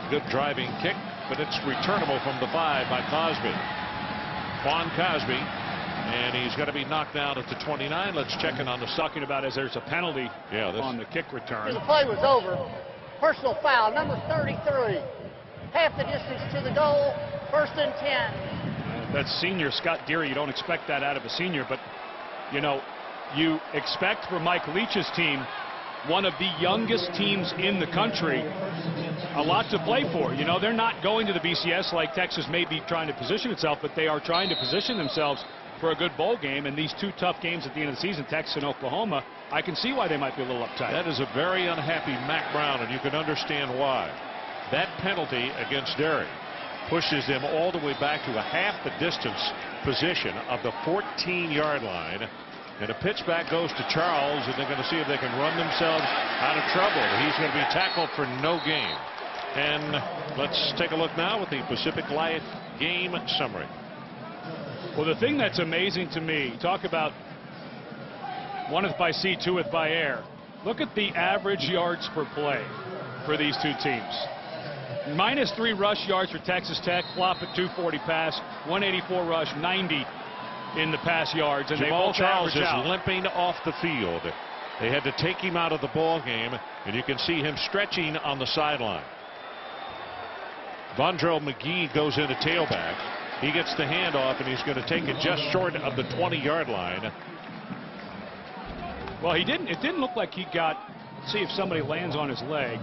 Good driving kick, but it's returnable from the 5 by Cosby. Quan Cosby, and he's going to be knocked down at the 29. Let's check in on the talking about as there's a penalty on the kick return. The play was over. Personal foul, number 33. Half the distance to the goal, 1st and 10. That's senior Scott Deary. You don't expect that out of a senior, but you know, you expect for Mike Leach's team, one of the youngest teams in the country, a lot to play for. You know, they're not going to the BCS like Texas may be trying to position itself, but they are trying to position themselves for a good bowl game. And these 2 tough games at the end of the season, Texas and Oklahoma, I can see why they might be a little uptight. That is a very unhappy Mack Brown, and you can understand why. That penalty against Derry pushes them all the way back to a half the distance position of the 14-yard line. And a pitch back goes to Charles, and they're going to see if they can run themselves out of trouble. He's going to be tackled for no gain. And let's take a look now at the Pacific Life game summary. Well, the thing that's amazing to me, talk about 1th by sea, 2th by air. Look at the average yards per play for these 2 teams. -3 rush yards for Texas Tech, flop at 240 pass, 184 rush, 90 in the pass yards, and Jamal Charles is out. limping off the field. They had to take him out of the ball game, and you can see him stretching on the sideline. Vondrell McGee goes into tailback. He gets the handoff, and he's going to take it just short of the 20-yard line. Well, he didn't. It didn't look like he got. Let's see if somebody lands on his leg.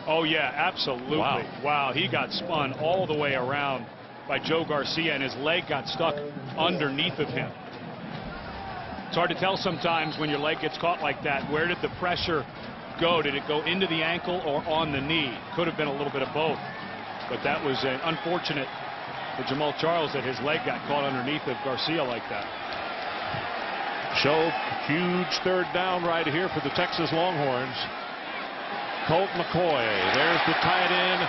Oh yeah, absolutely. Wow, he got spun all the way around by Joe Garcia, and his leg got stuck underneath of him. It's hard to tell sometimes when your leg gets caught like that. Where did the pressure go? Did it go into the ankle or on the knee? Could have been a little bit of both. But that was an unfortunate for Jamal Charles that his leg got caught underneath of Garcia like that. So huge 3rd down right here for the Texas Longhorns. Colt McCoy, there's the tight end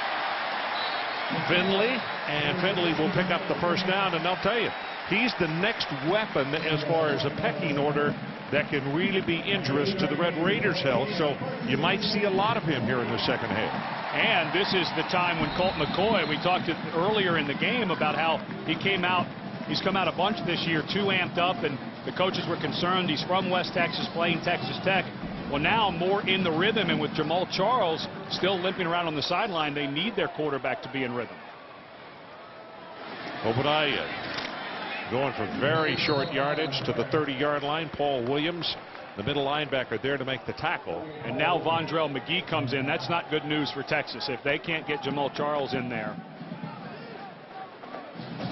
Finley, and Finley will pick up the 1st down. And I'll tell you, he's the next weapon as far as a pecking order that can really be injurious to the Red Raiders' health. So you might see a lot of him here in the 2nd half. And this is the time when Colt McCoy, we talked earlier in the game about how he came out. He's come out a bunch this year, too amped up, and the coaches were concerned. He's from West Texas, playing Texas Tech. Well, now more in the rhythm, and with Jamal Charles still limping around on the sideline, they need their quarterback to be in rhythm. Obadiah going for very short yardage to the 30-yard line. Paul Williams, the middle linebacker, there to make the tackle. And now Vondrell McGee comes in. That's not good news for Texas if they can't get Jamal Charles in there.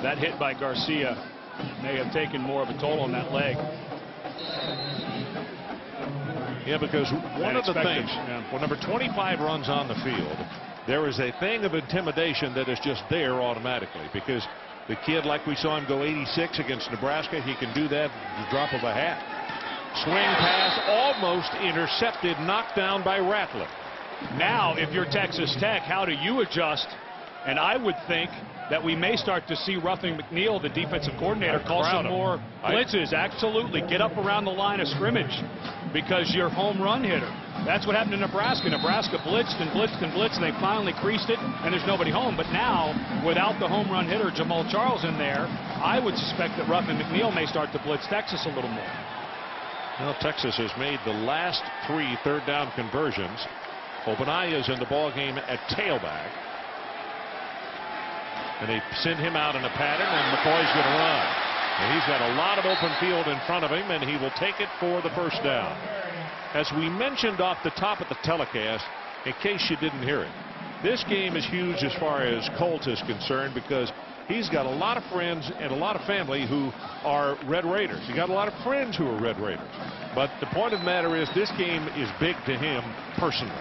That hit by Garcia may have taken more of a toll on that leg. Yeah, because one of the things, when number 25 runs on the field, there is a thing of intimidation that is just there automatically, because the kid, like we saw him go 86 against Nebraska, he can do that at the drop of a hat. Swing pass almost intercepted, knocked down by Rattler. Now, if you're Texas Tech, how do you adjust? And I would think that we may start to see Ruffin McNeil, the defensive coordinator, call some more blitzes. Absolutely. Get up around the line of scrimmage because you're home run hitter. That's what happened to Nebraska. Nebraska blitzed and blitzed and blitzed, and they finally creased it, and there's nobody home. But now, without the home run hitter, Jamal Charles, in there, I would suspect that Ruffin McNeil may start to blitz Texas a little more. Well, Texas has made the last 3 third-down conversions. Obadiah is in the ball game at tailback. And they send him out in a pattern, and McCoy's going to run. And he's got a lot of open field in front of him, and he will take it for the 1st down. As we mentioned off the top of the telecast, in case you didn't hear it, this game is huge as far as Colt is concerned, because he's got a lot of friends and a lot of family who are Red Raiders. He got a lot of friends who are Red Raiders. But the point of the matter is, this game is big to him personally.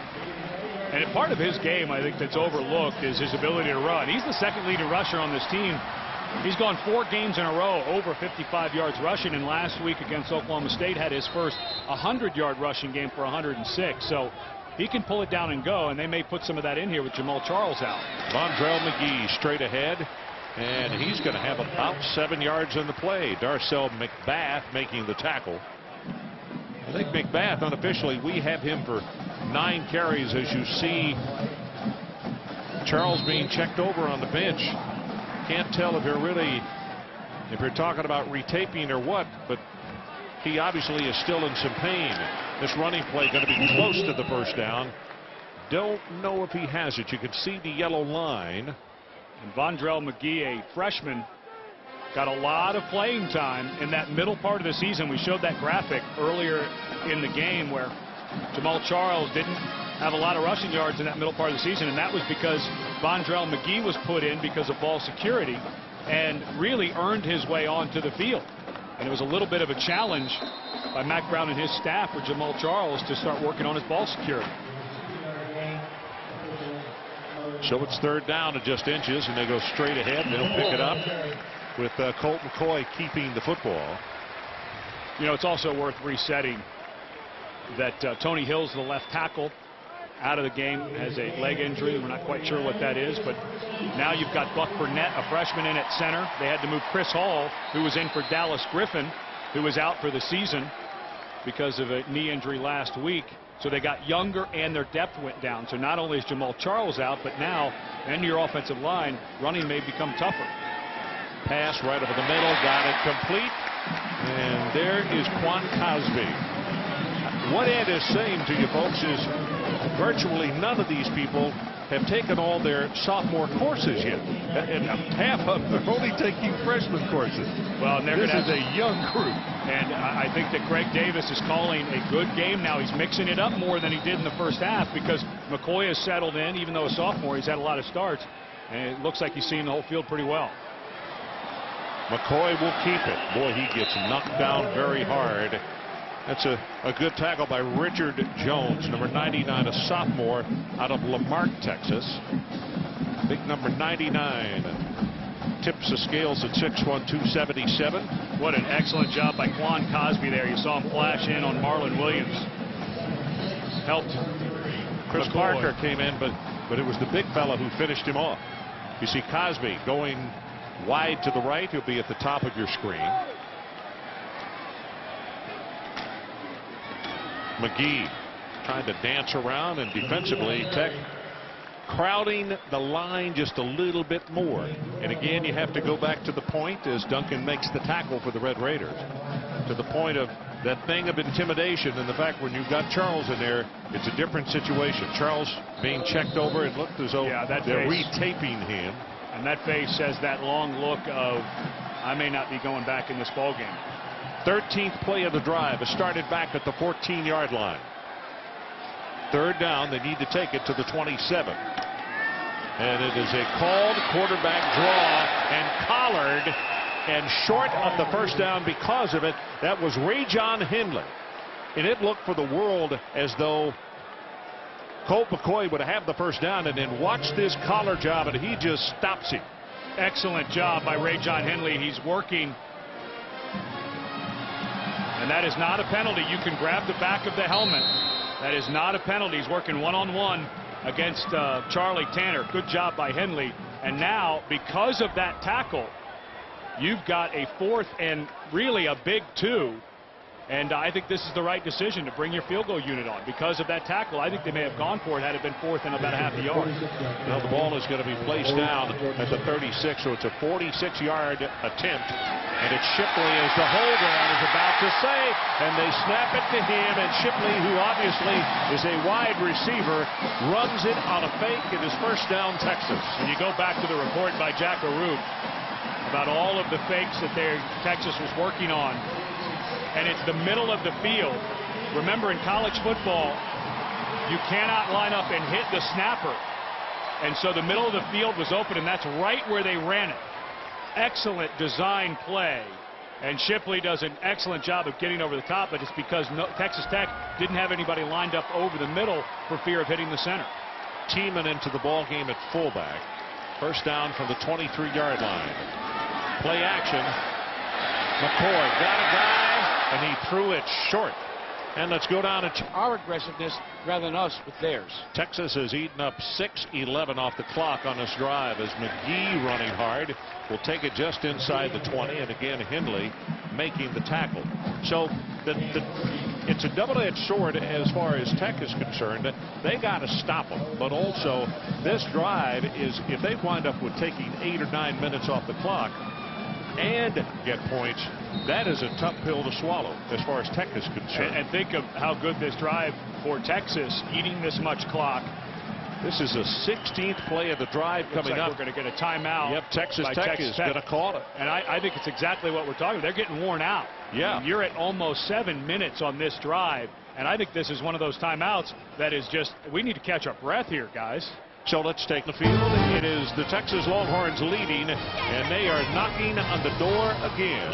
And part of his game, I think, that's overlooked is his ability to run. He's the 2nd leading rusher on this team. He's gone 4 games in a row over 55 yards rushing, and last week against Oklahoma State had his first 100-yard rushing game for 106. So he can pull it down and go, and they may put some of that in here with Jamal Charles out. Vondrell McGee straight ahead, and he's going to have about 7 yards in the play. Darcel McBath making the tackle. I think McBath, unofficially, we have him for 9 carries, as you see Charles being checked over on the bench. Can't tell if you're talking about retaping or what, but he obviously is still in some pain. This running play going to be close to the first down. Don't know if he has it. You can see the yellow line. And Vondrell McGee, a freshman, got a lot of playing time in that middle part of the season. We showed that graphic earlier in the game where Jamal Charles didn't have a lot of rushing yards in that middle part of the season, and that was because Vondrell McGee was put in because of ball security and really earned his way onto the field. And it was a little bit of a challenge by Mack Brown and his staff for Jamal Charles to start working on his ball security. So it's third down at just inches, and they go straight ahead. They'll pick it up with Colt McCoy keeping the football. You know, it's also worth resetting that Tony Hill's the left tackle, out of the game, has a leg injury. We're not quite sure what that is, but now you've got Buck Burnett, a freshman, in at center. They had to move Chris Hall, who was in for Dallas Griffin, who was out for the season because of a knee injury last week. So they got younger and their depth went down. So not only is Jamal Charles out, but now, and your offensive line, running may become tougher. Pass right over the middle, got it complete. And there is Quan Cosby. What Ed is saying to you folks is virtually none of these people have taken all their sophomore courses yet. And half of them are only taking freshman courses. Well, and this is a young group. And I think that Greg Davis is calling a good game now. He's mixing it up more than he did in the first half because McCoy has settled in. Even though a sophomore, he's had a lot of starts. And it looks like he's seeing the whole field pretty well. McCoy will keep it. Boy, he gets knocked down very hard. That's a good tackle by Richard Jones, number 99, a sophomore out of Lamarck, Texas. Big number 99 tips the scales at 6'1", 277. What an excellent job by Quan Cosby there. You saw him flash in on Marlon Williams. Helped. Chris Parker came in, but it was the big fella who finished him off. You see Cosby going wide to the right. He'll be at the top of your screen. McGee trying to dance around, and defensively Tech crowding the line just a little bit more. And again, you have to go back to the point as Duncan makes the tackle for the Red Raiders, to the point of that thing of intimidation and the fact when you've got Charles in there, it's a different situation. Charles being checked over, it looked as though they're retaping him. And that face says that long look of, I may not be going back in this ball game. 13th play of the drive is started back at the 14-yard line. Third down, they need to take it to the 27. And it is a called quarterback draw and collared and short of the first down because of it. That was Rajon Henley. And it looked for the world as though Colt McCoy would have the first down, and then watch this collar job, and he just stops him. Excellent job by Rajon Henley. He's working. And that is not a penalty. You can grab the back of the helmet. That is not a penalty. He's working one-on-one against Charlie Tanner. Good job by Henley. And now, because of that tackle, you've got a fourth and really a big 2. And I think this is the right decision to bring your field goal unit on. Because of that tackle, I think they may have gone for it had it been fourth and about a half a yard. Now the ball is going to be placed down at the 36, so it's a 46-yard attempt. And it's Shipley as the holder, I was about to say, and they snap it to him, and Shipley, who obviously is a wide receiver, runs it on a fake. It is first down, Texas. And you go back to the report by Jack Arute about all of the fakes that Texas was working on. And it's the middle of the field. Remember, in college football, you cannot line up and hit the snapper. And so the middle of the field was open, and that's right where they ran it. Excellent design play. And Shipley does an excellent job of getting over the top, but it's because Texas Tech didn't have anybody lined up over the middle for fear of hitting the center. Tiemann into the ball game at fullback. First down from the 23-yard line. Play action. McCoy got a guy, and he threw it short. And let's go down to our aggressiveness rather than us with theirs. Texas has eaten up 6:11 off the clock on this drive as McGee running hard will take it just inside the 20, and again Henley making the tackle. So the it's a double-edged sword as far as Tech is concerned. They got to stop them, but also this drive is, if they wind up with taking 8 or 9 minutes off the clock and get points, that is a tough pill to swallow as far as Tech is concerned. And think of how good this drive for Texas, eating this much clock. This is the 16th play of the drive coming up. We're going to get a timeout. Yep, Texas Tech is going to call it. And I think it's exactly what we're talking about. They're getting worn out. Yeah. And you're at almost 7 minutes on this drive. And I think this is one of those timeouts that is just, we need to catch our breath here, guys. So let's take the field. It is the Texas Longhorns leading, and they are knocking on the door again.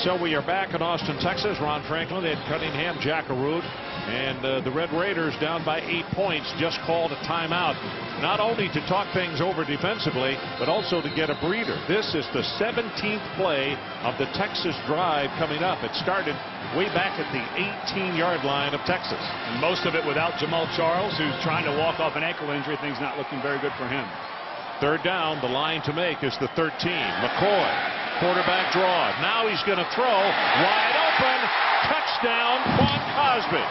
So we are back in Austin, Texas. Ron Franklin, Ed Cunningham, Jack Arute, and the Red Raiders down by 8 points just called a timeout. Not only to talk things over defensively, but also to get a breather. This is the 17th play of the Texas drive coming up. It started way back at the 18-yard line of Texas. And most of it without Jamal Charles, who's trying to walk off an ankle injury. Things not looking very good for him. Third down, the line to make is the 13. McCoy, quarterback draw. Now he's going to throw. Wide open. Touchdown, Quan Cosby.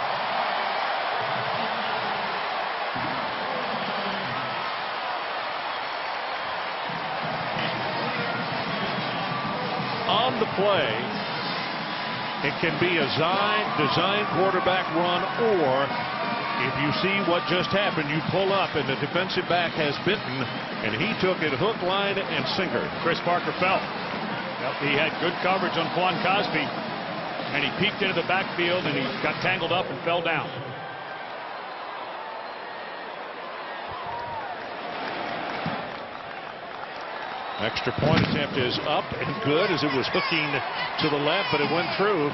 On the play, it can be a design quarterback run, or if you see what just happened, you pull up and the defensive back has bitten, and he took it hook, line, and sinker. Chris Parker fell. Yep, he had good coverage on Quan Cosby, and he peeked into the backfield, and he got tangled up and fell down. Extra point attempt is up and good as it was hooking to the left, but it went through.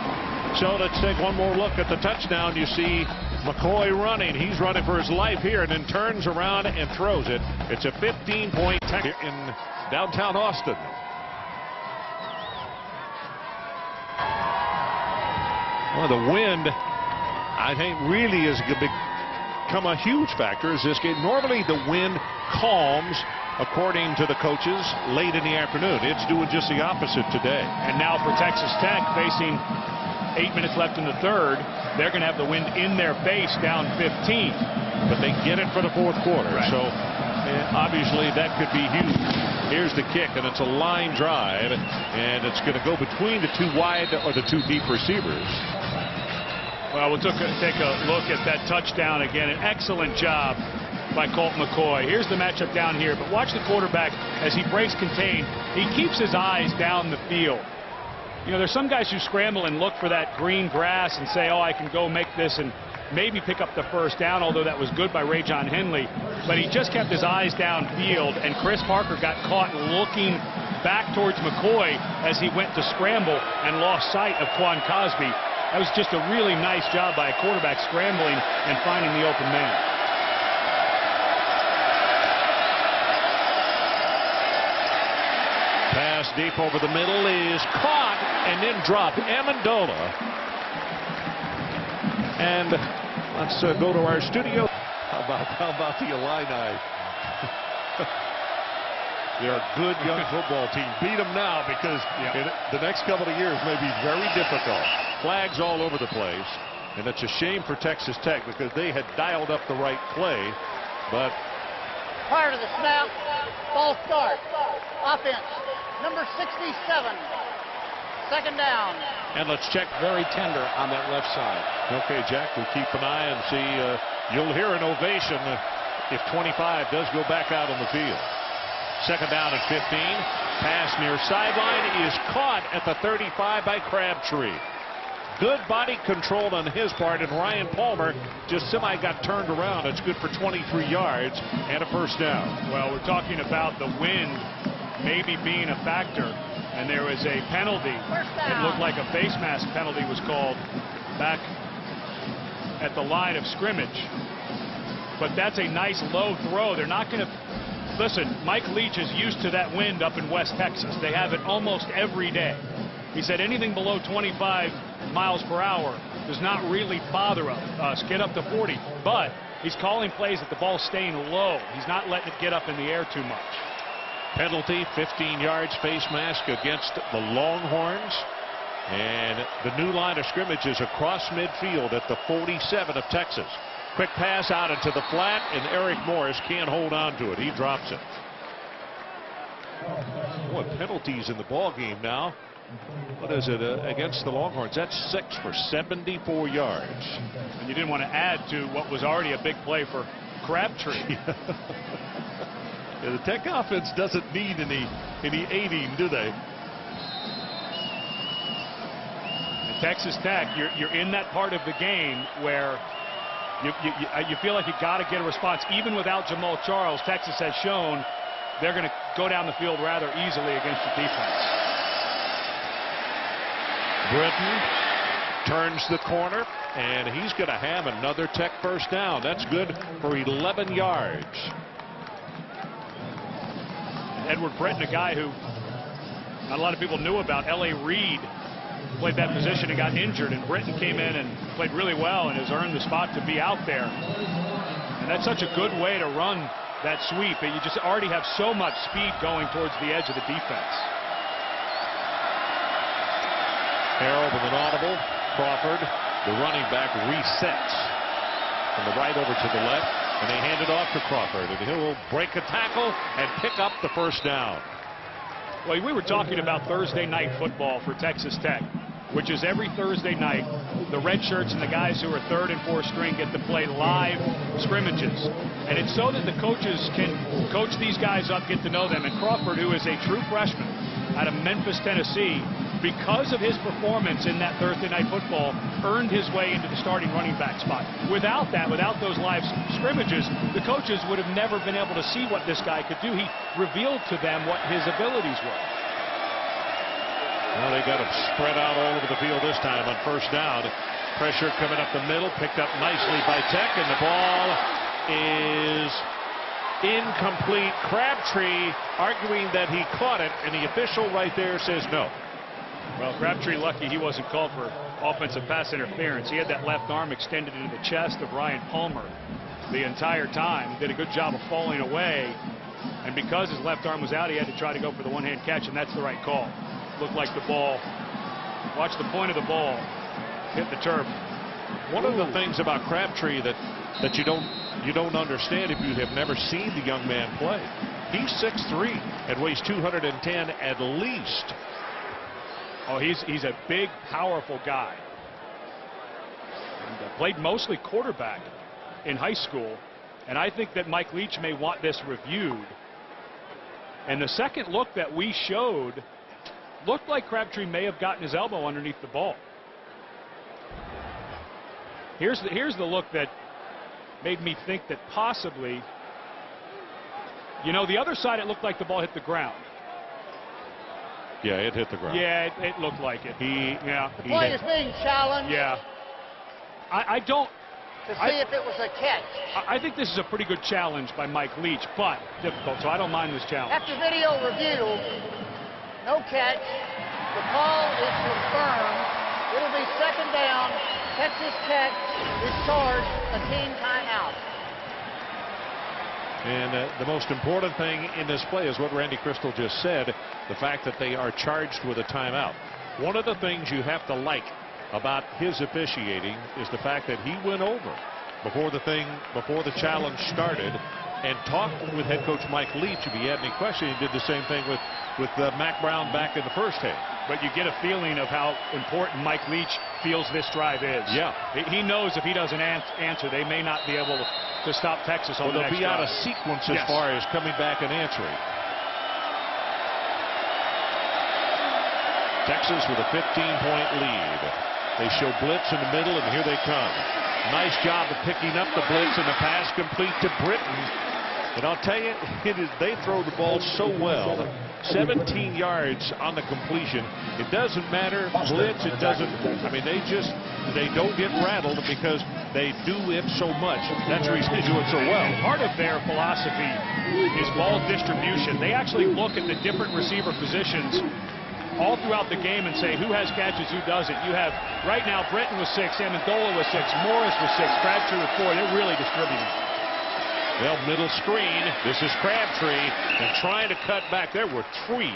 So let's take one more look at the touchdown. You see McCoy running. He's running for his life here and then turns around and throws it. It's a 15-point Tech in downtown Austin. Well, the wind, I think, really is going to become a huge factor as this game. Normally the wind calms, according to the coaches, late in the afternoon. It's doing just the opposite today. And now for Texas Tech, facing 8 minutes left in the third, they're going to have the wind in their face down 15. But they get it for the fourth quarter. Right. So obviously that could be huge. Here's the kick, and it's a line drive, and it's going to go between the 2 wide or the 2 deep receivers. Well, we'll take a look at that touchdown again. An excellent job by Colt McCoy. Here's the matchup down here, but watch the quarterback as he breaks contain. He keeps his eyes down the field. You know, there's some guys who scramble and look for that green grass and say, oh, I can go make this and maybe pick up the first down, although that was good by Ray-John Henley. But he just kept his eyes downfield, and Chris Parker got caught looking back towards McCoy as he went to scramble and lost sight of Quan Cosby. That was just a really nice job by a quarterback scrambling and finding the open man. Pass deep over the middle is caught and then dropped. Amendola. And let's go to our studio. How about the Illini? They're a good young football team. Beat them now because the next couple of years may be very difficult. Flags all over the place. And it's a shame for Texas Tech because they had dialed up the right play. But prior to the snap, ball start. Offense, number 67. Second down. And let's check. Very tender on that left side. Okay, Jack, we'll keep an eye and see. You'll hear an ovation if 25 does go back out on the field. Second down and 15. Pass near sideline is caught at the 35 by Crabtree. Good body control on his part, and Ryan Palmer just got turned around. It's good for 23 yards and a first down. Well, we're talking about the wind maybe being a factor, and there was a penalty. It looked like a face mask penalty was called back at the line of scrimmage. But that's a nice low throw. They're not going to listen. Mike Leach is used to that wind up in West Texas. They have it almost every day. He said anything below 25 miles per hour does not really bother us. Get up to 40, but he's calling plays that the ball's staying low. He's not letting it get up in the air too much. Penalty, 15 yards, face mask against the Longhorns. And the new line of scrimmage is across midfield at the 47 of Texas. Quick pass out into the flat, and Eric Morris can't hold on to it. He drops it. Boy, penalties in the ball game now. What is it against the Longhorns? That's 6 for 74 yards. And you didn't want to add to what was already a big play for Crabtree. Yeah, the Tech offense doesn't need any aiding, do they? And Texas Tech, you're in that part of the game where you feel like you got to get a response. Even without Jamal Charles, Texas has shown they're going to go down the field rather easily against the defense. Britton turns the corner, and he's going to have another Tech first down. That's good for 11 yards. Edward Britton, a guy who not a lot of people knew about. L.A. Reid played that position and got injured, and Britton came in and played really well and has earned the spot to be out there. And that's such a good way to run that sweep, and you just already have so much speed going towards the edge of the defense. Harold with an audible. Crawford, the running back, resets from the right over to the left, and they hand it off to Crawford, and he'll break a tackle and pick up the first down. Well, we were talking about Thursday night football for Texas Tech, which is every Thursday night. The red shirts and the guys who are third and fourth string get to play live scrimmages. And it's so that the coaches can coach these guys up, get to know them. And Crawford, who is a true freshman out of Memphis, Tennessee, because of his performance in that Thursday night football, earned his way into the starting running back spot. Without that, without those live scrimmages, the coaches would have never been able to see what this guy could do. He revealed to them what his abilities were. Well, they got him spread out all over the field this time on first down. Pressure coming up the middle, picked up nicely by Tech, and the ball is incomplete. Crabtree arguing that he caught it, and the official right there says no. Well, Crabtree lucky he wasn't called for offensive pass interference. He had that left arm extended into the chest of Ryan Palmer the entire time. Did a good job of falling away, and because his left arm was out, he had to try to go for the one-hand catch, and that's the right call. Looked like the ball, watch the point of the ball hit the turf. One of the things about Crabtree that you don't understand if you have never seen the young man play. He's 6'3" and weighs 210 at least. Oh, he's a big, powerful guy. And played mostly quarterback in high school, and I think that Mike Leach may want this reviewed. And the second look that we showed looked like Crabtree may have gotten his elbow underneath the ball. Here's the look that made me think that possibly, you know, the other side, it looked like the ball hit the ground. Yeah, it hit the ground. Yeah, it looked like it. The play is being challenged. Yeah. I don't. To see if it was a catch. I think this is a pretty good challenge by Mike Leach, but difficult, so I don't mind this challenge. After video review, no catch. The call is confirmed. It'll be second down. Texas Tech is charged a team timeout. And the most important thing in this play is what Randy Crystal just said, the fact that they are charged with a timeout. One of the things you have to like about his officiating is the fact that he went over before the challenge started and talked with head coach Mike Leach if he had any questions. He did the same thing with Mack Brown back in the first half. But you get a feeling of how important Mike Leach feels this drive is. Yeah. He knows if he doesn't answer, they may not be able to stop Texas on the next they'll be out drive. of sequence as far as coming back and answering. Texas with a 15-point lead. They show blitz in the middle, and here they come. Nice job of picking up the blitz, and the pass complete to Britton. And I'll tell you, they throw the ball so well. 17 yards on the completion. It doesn't matter blitz. It doesn't. I mean, they don't get rattled because they do it so much. That's the reason they do it so well. Part of their philosophy is ball distribution. They actually look at the different receiver positions all throughout the game and say who has catches, who doesn't. You have right now Britton with 6, Amendola with 6, Morris with 6, Crabtree with 4. They're really distributing. Well, middle screen. This is Crabtree, and trying to cut back. There were 3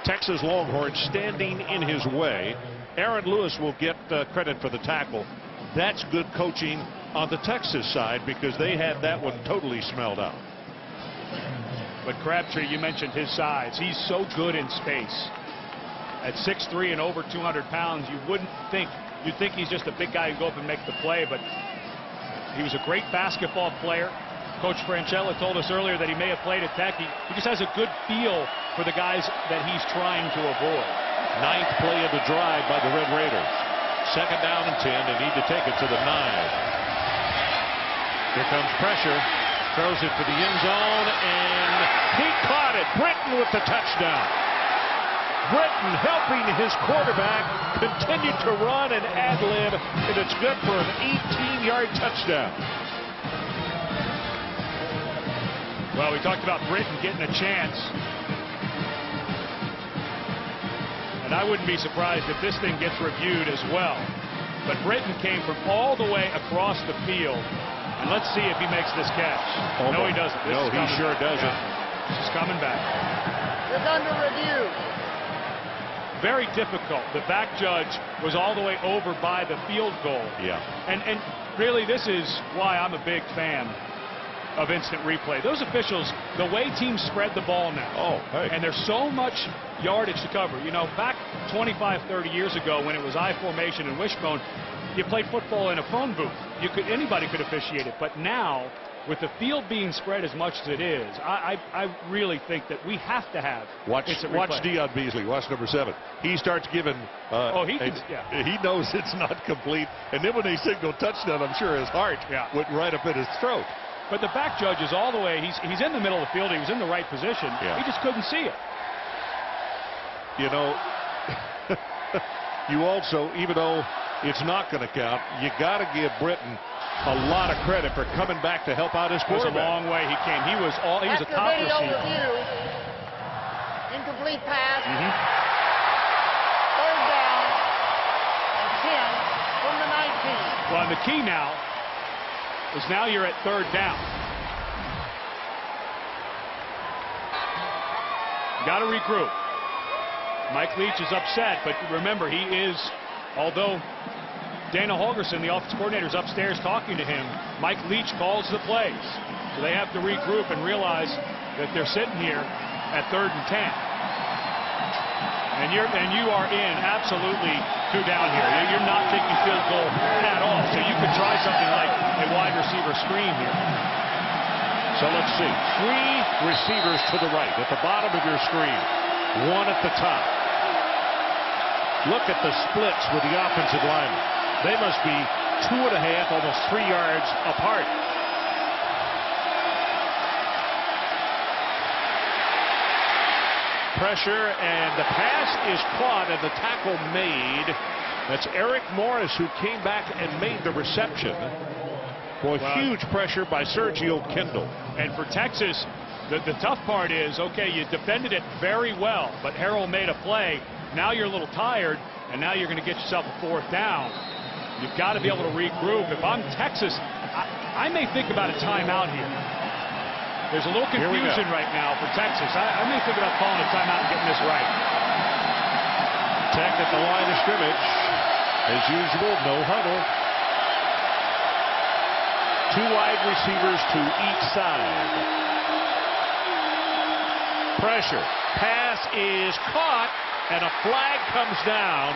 Texas Longhorns standing in his way. Aaron Lewis will get credit for the tackle. That's good coaching on the Texas side because they had that one totally smelled out. But Crabtree, you mentioned his size. He's so good in space. At 6'3" and over 200 pounds, you wouldn't think. You'd think he's just a big guy who go up and make the play, but he was a great basketball player. Coach Franchella told us earlier that he may have played at Tech. He just has a good feel for the guys that he's trying to avoid. 9th play of the drive by the Red Raiders. 2nd down and 10. They need to take it to the 9. Here comes pressure. Throws it to the end zone, and he caught it. Britton with the touchdown. Britton helping his quarterback continue to run and ad-lib, and it's good for an 18-yard touchdown. Well, we talked about Britton getting a chance. And I wouldn't be surprised if this thing gets reviewed as well. But Britton came from all the way across the field. And let's see if he makes this catch. Oh, no, he doesn't. No, he sure doesn't. He's coming back. It's under review. Very difficult. The back judge was all the way over by the field goal. Yeah. And really, this is why I'm a big fan of instant replay. Those officials, the way teams spread the ball now. Oh, hey. And there's so much yardage to cover. You know, back 25, 30 years ago when it was I formation and wishbone, you played football in a phone booth. Anybody could officiate it. But now, with the field being spread as much as it is, I really think that we have to have instant replay. Watch Dion Beasley. Watch number 7. He starts giving. He knows it's not complete. And then when they signal touchdown, I'm sure his heart went right up in his throat. But the back judge is all the way. He's in the middle of the field. He was in the right position. Yeah. He just couldn't see it. You know, you also, even though it's not going to count, you got to give Britton a lot of credit for coming back to help out his quarterback. It was a long way he came. He was a top video receiver. Review, incomplete pass. 3rd down and 10 from the 19. Well, and the key now is now you're at 3rd down. Got to regroup. Mike Leach is upset, but remember, he is, although Dana Holgerson, the offensive coordinator, is upstairs talking to him, Mike Leach calls the plays. So they have to regroup and realize that they're sitting here at 3rd and 10. And you are in absolutely 2 down here. You're not taking field goal at all. So you could try something like a wide receiver screen here. So let's see. 3 receivers to the right at the bottom of your screen. 1 at the top. Look at the splits with the offensive linemen. They must be 2.5, almost 3 yards apart. Pressure, and the pass is caught, and the tackle made. That's Eric Morris, who came back and made the reception. Boy, huge pressure by Sergio Kendall. And for Texas, the tough part is, okay, you defended it very well, but Harrell made a play. Now you're a little tired, and now you're going to get yourself a 4th down. You've got to be able to regroup. If I'm Texas, I may think about a timeout here. There's a little confusion right now for Texas. I may think about calling a timeout and getting this right. Tech at the line of scrimmage. As usual, no huddle. 2 wide receivers to each side. Pressure. Pass is caught, and a flag comes down.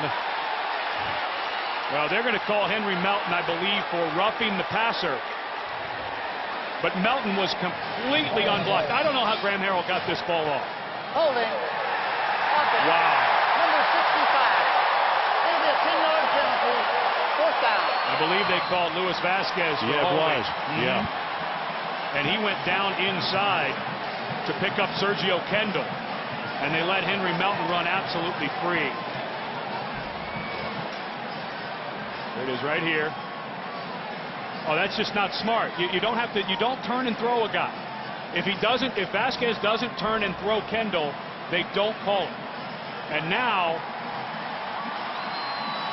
Well, they're going to call Henry Melton, I believe, for roughing the passer. But Melton was completely unblocked. I don't know how Graham Harrell got this ball off. Holding. Wow. Number 65. It'll be a 10-yard penalty. 4th down. I believe they called Luis Vasquez for it holding. was. Yeah. And he went down inside to pick up Sergio Kendall. And they let Henry Melton run absolutely free. There it is right here. Oh, that's just not smart. You don't have to. You don't turn and throw a guy. If Vasquez doesn't turn and throw Kendall, they don't call it. And now,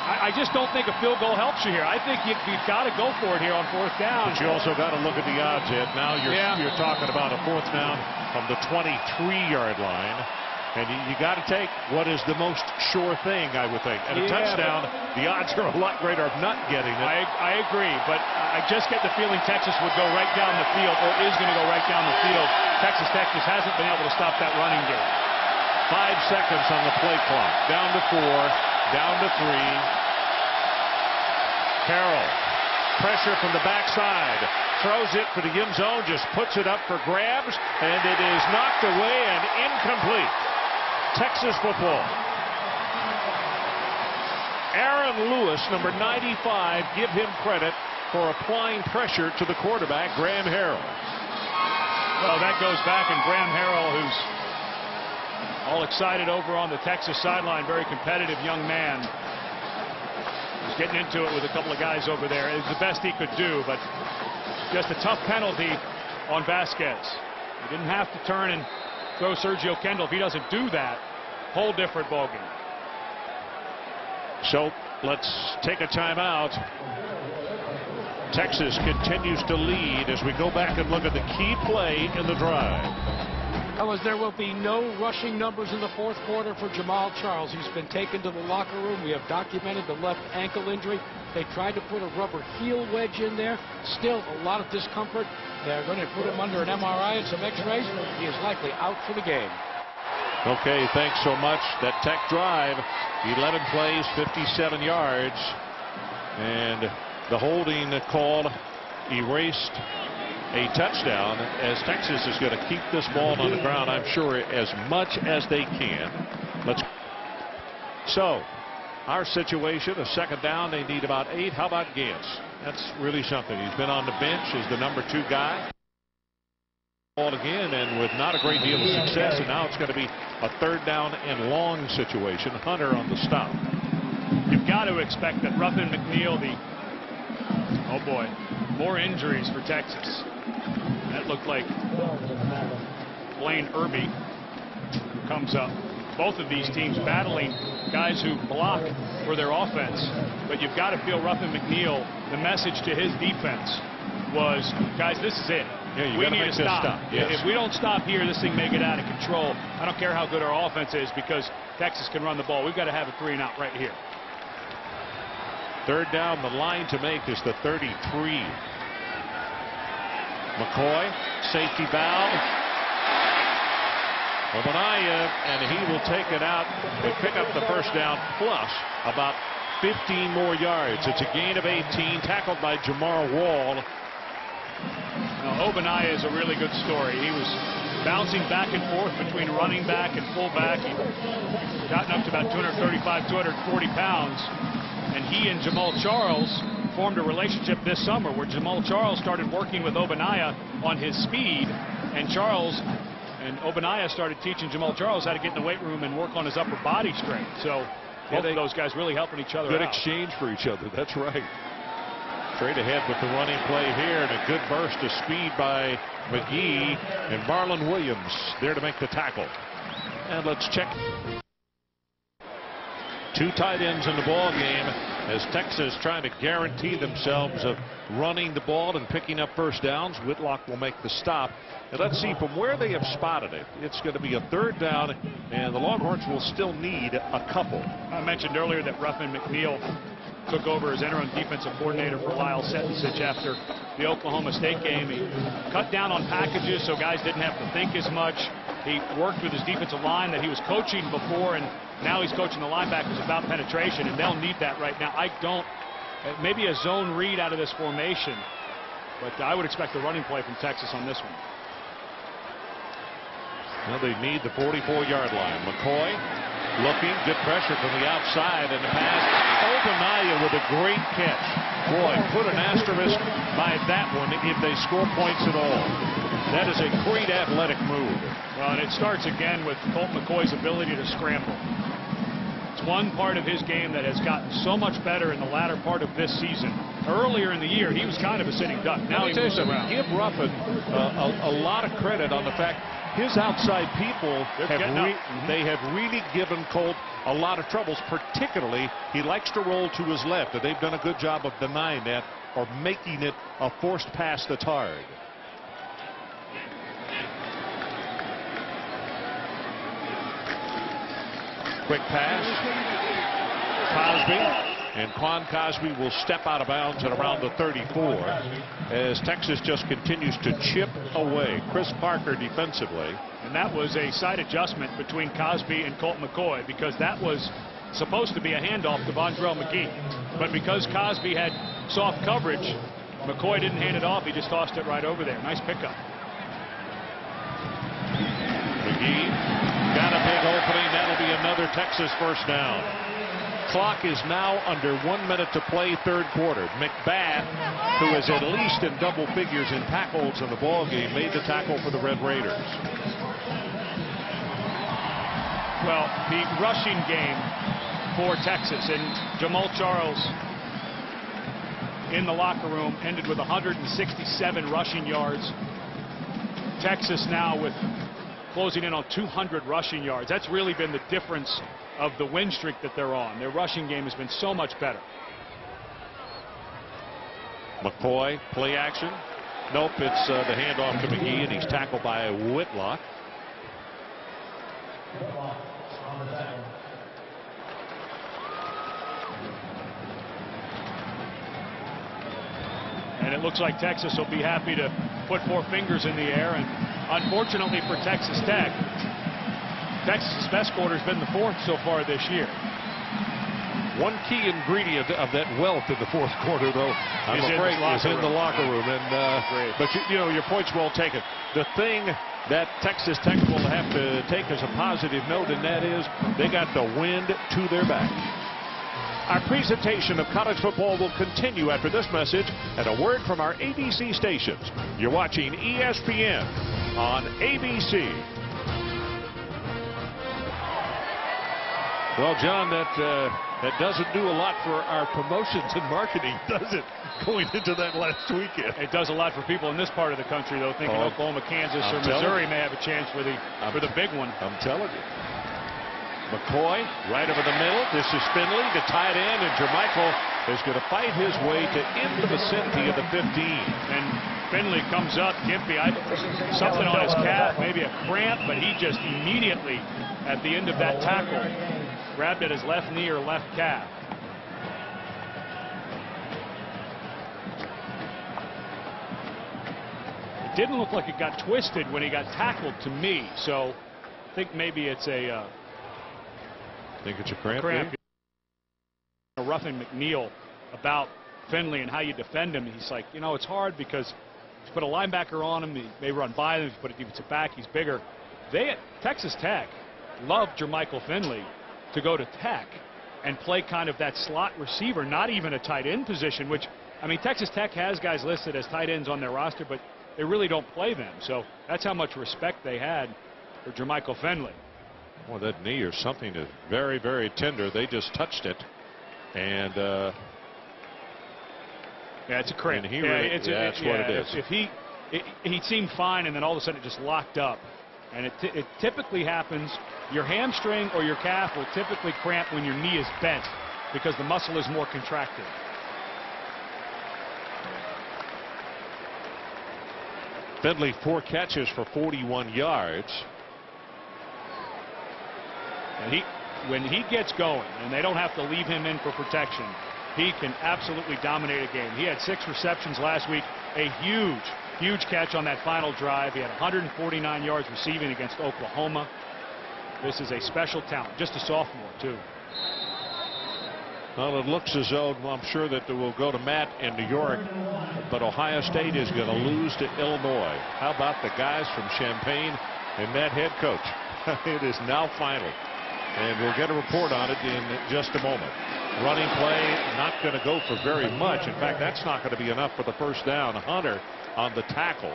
I just don't think a field goal helps you here. I think you've got to go for it here on 4th down. But you also got to look at the odds, Ed. Now you're talking about a 4th down from the 23-yard line. And you got to take what is the most sure thing, I would think. And a touchdown, the odds are a lot greater of not getting it. I agree, but I just get the feeling Texas would go right down the field, or is going to go right down the field. Texas Tech just hasn't been able to stop that running game. 5 seconds on the play clock. Down to 4, down to 3. Carroll, pressure from the backside. Throws it for the end zone, just puts it up for grabs, and it is knocked away and incomplete. Texas football. Aaron Lewis, number 95, give him credit for applying pressure to the quarterback, Graham Harrell. Well, that goes back, and Graham Harrell, who's all excited over on the Texas sideline, very competitive young man. He's getting into it with a couple of guys over there. It was the best he could do, but just a tough penalty on Vasquez. He didn't have to turn and throw Sergio Kendall. If he doesn't do that, whole different ballgame. So let's take a timeout. Texas continues to lead as we go back and look at the key play in the drive. Fellas, there will be no rushing numbers in the fourth quarter for Jamaal Charles. He's been taken to the locker room. We have documented the left ankle injury. They tried to put a rubber heel wedge in there. Still a lot of discomfort. They're going to put him under an MRI and some x-rays. He is likely out for the game. Okay, thanks so much. That Tech drive, 11 plays, 57 yards. And the holding call erased a touchdown, as Texas is going to keep this ball on the ground, I'm sure, as much as they can. So our situation, a second down, they need about 8. How about Gantz? That's really something. He's been on the bench as the number 2 guy. Ball again, and with not a great deal of success, and now it's going to be a third down and long situation. Hunter on the stop. You've got to expect that Ruffin McNeill, oh boy, more injuries for Texas. That looked like Blaine Irby comes up. Both of these teams battling guys who block for their offense. But you've got to feel Ruffin McNeill, the message to his defense was, guys, this is it. Yeah, we need to stop. Yes. If we don't stop here, this thing may get out of control. I don't care how good our offense is, because Texas can run the ball. We've got to have a 3-and-out right here. Third down, the line to make is the 33. McCoy, safety valve. Ogbonnaya, and he will take it out and pick up the first down, plus about 15 more yards. It's a gain of 18, tackled by Jamar Wall. Now, Ogbonnaya is a really good story. He was bouncing back and forth between running back and fullback. He'd gotten up to about 235, 240 pounds. And he and Jamaal Charles formed a relationship this summer where Jamaal Charles started working with Ogbonnaya on his speed, and Ogbonnaya started teaching Jamaal Charles how to get in the weight room and work on his upper body strength. So both of those guys really helping each other out. Good exchange for each other. That's right. Straight ahead with the running play here, and a good burst of speed by McGee, and Marlon Williams there to make the tackle. And let's check. 2 tight ends in the ball game as Texas trying to guarantee themselves of running the ball and picking up first downs. Whitlock will make the stop. And let's see from where they have spotted it. It's going to be a third down, and the Longhorns will still need a couple. I mentioned earlier that Ruffin McNeill took over as interim defensive coordinator for Lyle Setensich after the Oklahoma State game. He cut down on packages so guys didn't have to think as much. He worked with his defensive line that he was coaching before, and now he's coaching the linebackers about penetration, and they'll need that right now. Maybe a zone read out of this formation, but I would expect a running play from Texas on this one. Well, they need the 44-yard line. McCoy looking, good pressure from the outside, and the pass. Ogbonnaya with a great catch. Boy, put an asterisk by that one if they score points at all. That is a great athletic move. Well, and it starts again with Colt McCoy's ability to scramble. It's one part of his game that has gotten so much better in the latter part of this season. Earlier in the year, he was kind of a sitting duck. Now he moves around. Give Ruffin a lot of credit on the fact his outside people have really given Colt a lot of troubles. Particularly, he likes to roll to his left, and they've done a good job of denying that or making it a forced pass that's hard. Quick pass. Cosby. And Quan Cosby will step out of bounds at around the 34 as Texas just continues to chip away. Chris Parker defensively. And that was a side adjustment between Cosby and Colt McCoy, because that was supposed to be a handoff to Vondrell McGee. But because Cosby had soft coverage, McCoy didn't hand it off. He just tossed it right over there. Nice pickup. McGee got a big opening. That'll be another Texas first down. Clock is now under 1 minute to play, third quarter. McBath, who is at least in double figures in tackles in the ball game, made the tackle for the Red Raiders. Well, the rushing game for Texas, and Jamaal Charles in the locker room ended with 167 rushing yards. Texas now with closing in on 200 rushing yards. That's really been the difference of the win streak that they're on. Their rushing game has been so much better. McCoy, play action. Nope, it's the handoff to McGee, and he's tackled by Whitlock. And it looks like Texas will be happy to put 4 fingers in the air. And unfortunately for Texas Tech, Texas's best quarter has been the 4th so far this year. One key ingredient of that wealth in the 4th quarter, though, I'm afraid, is in the locker room. And but you know, your point's well taken. The thing that Texas Tech will have to take as a positive note, and that is they got the wind to their back. Our presentation of college football will continue after this message and a word from our ABC stations. You're watching ESPN on ABC. Well, John, that doesn't do a lot for our promotions and marketing, does it, going into that last weekend? It does a lot for people in this part of the country, though, thinking Oklahoma, Kansas, or Missouri may have a chance for the big one. I'm telling you. McCoy right over the middle. This is Finley, the tight end, and Jermichael is going to fight his way to in the vicinity of the 15. And Finley comes up. Gimpy, something on his calf, maybe a cramp, but he just immediately, at the end of that tackle, grabbed at his left knee or left calf. It didn't look like it got twisted when he got tackled to me, so I think maybe it's a think it's a cramp. Roughing McNeil about Finley and how you defend him. He's like, you know, it's hard because you put a linebacker on him, he may run by him. If you put a defensive back, he's bigger. They at Texas Tech love Jermichael Finley to go to Tech and play kind of that slot receiver, not even a tight end position, which, I mean, Texas Tech has guys listed as tight ends on their roster, but they really don't play them. So that's how much respect they had for Jermichael Finley. Well, that knee or something is very, very tender. They just touched it, and yeah, it's a cramp. And that's what it is. If he seemed fine, and then all of a sudden it just locked up, and it typically happens. Your hamstring or your calf will typically cramp when your knee is bent because the muscle is more contracted. Finley 4 catches for 41 yards. And when he gets going, and they don't have to leave him in for protection, he can absolutely dominate a game. He had 6 receptions last week, a huge catch on that final drive. He had 149 yards receiving against Oklahoma. This is a special talent, just a sophomore, too. Well, it looks as though, I'm sure that it will go to Matt in New York, but Ohio State is going to lose to Illinois. How about the guys from Champaign and that head coach? It is now final. And we'll get a report on it in just a moment. Running play, not going to go for very much. In fact, that's not going to be enough for the first down. Hunter on the tackle.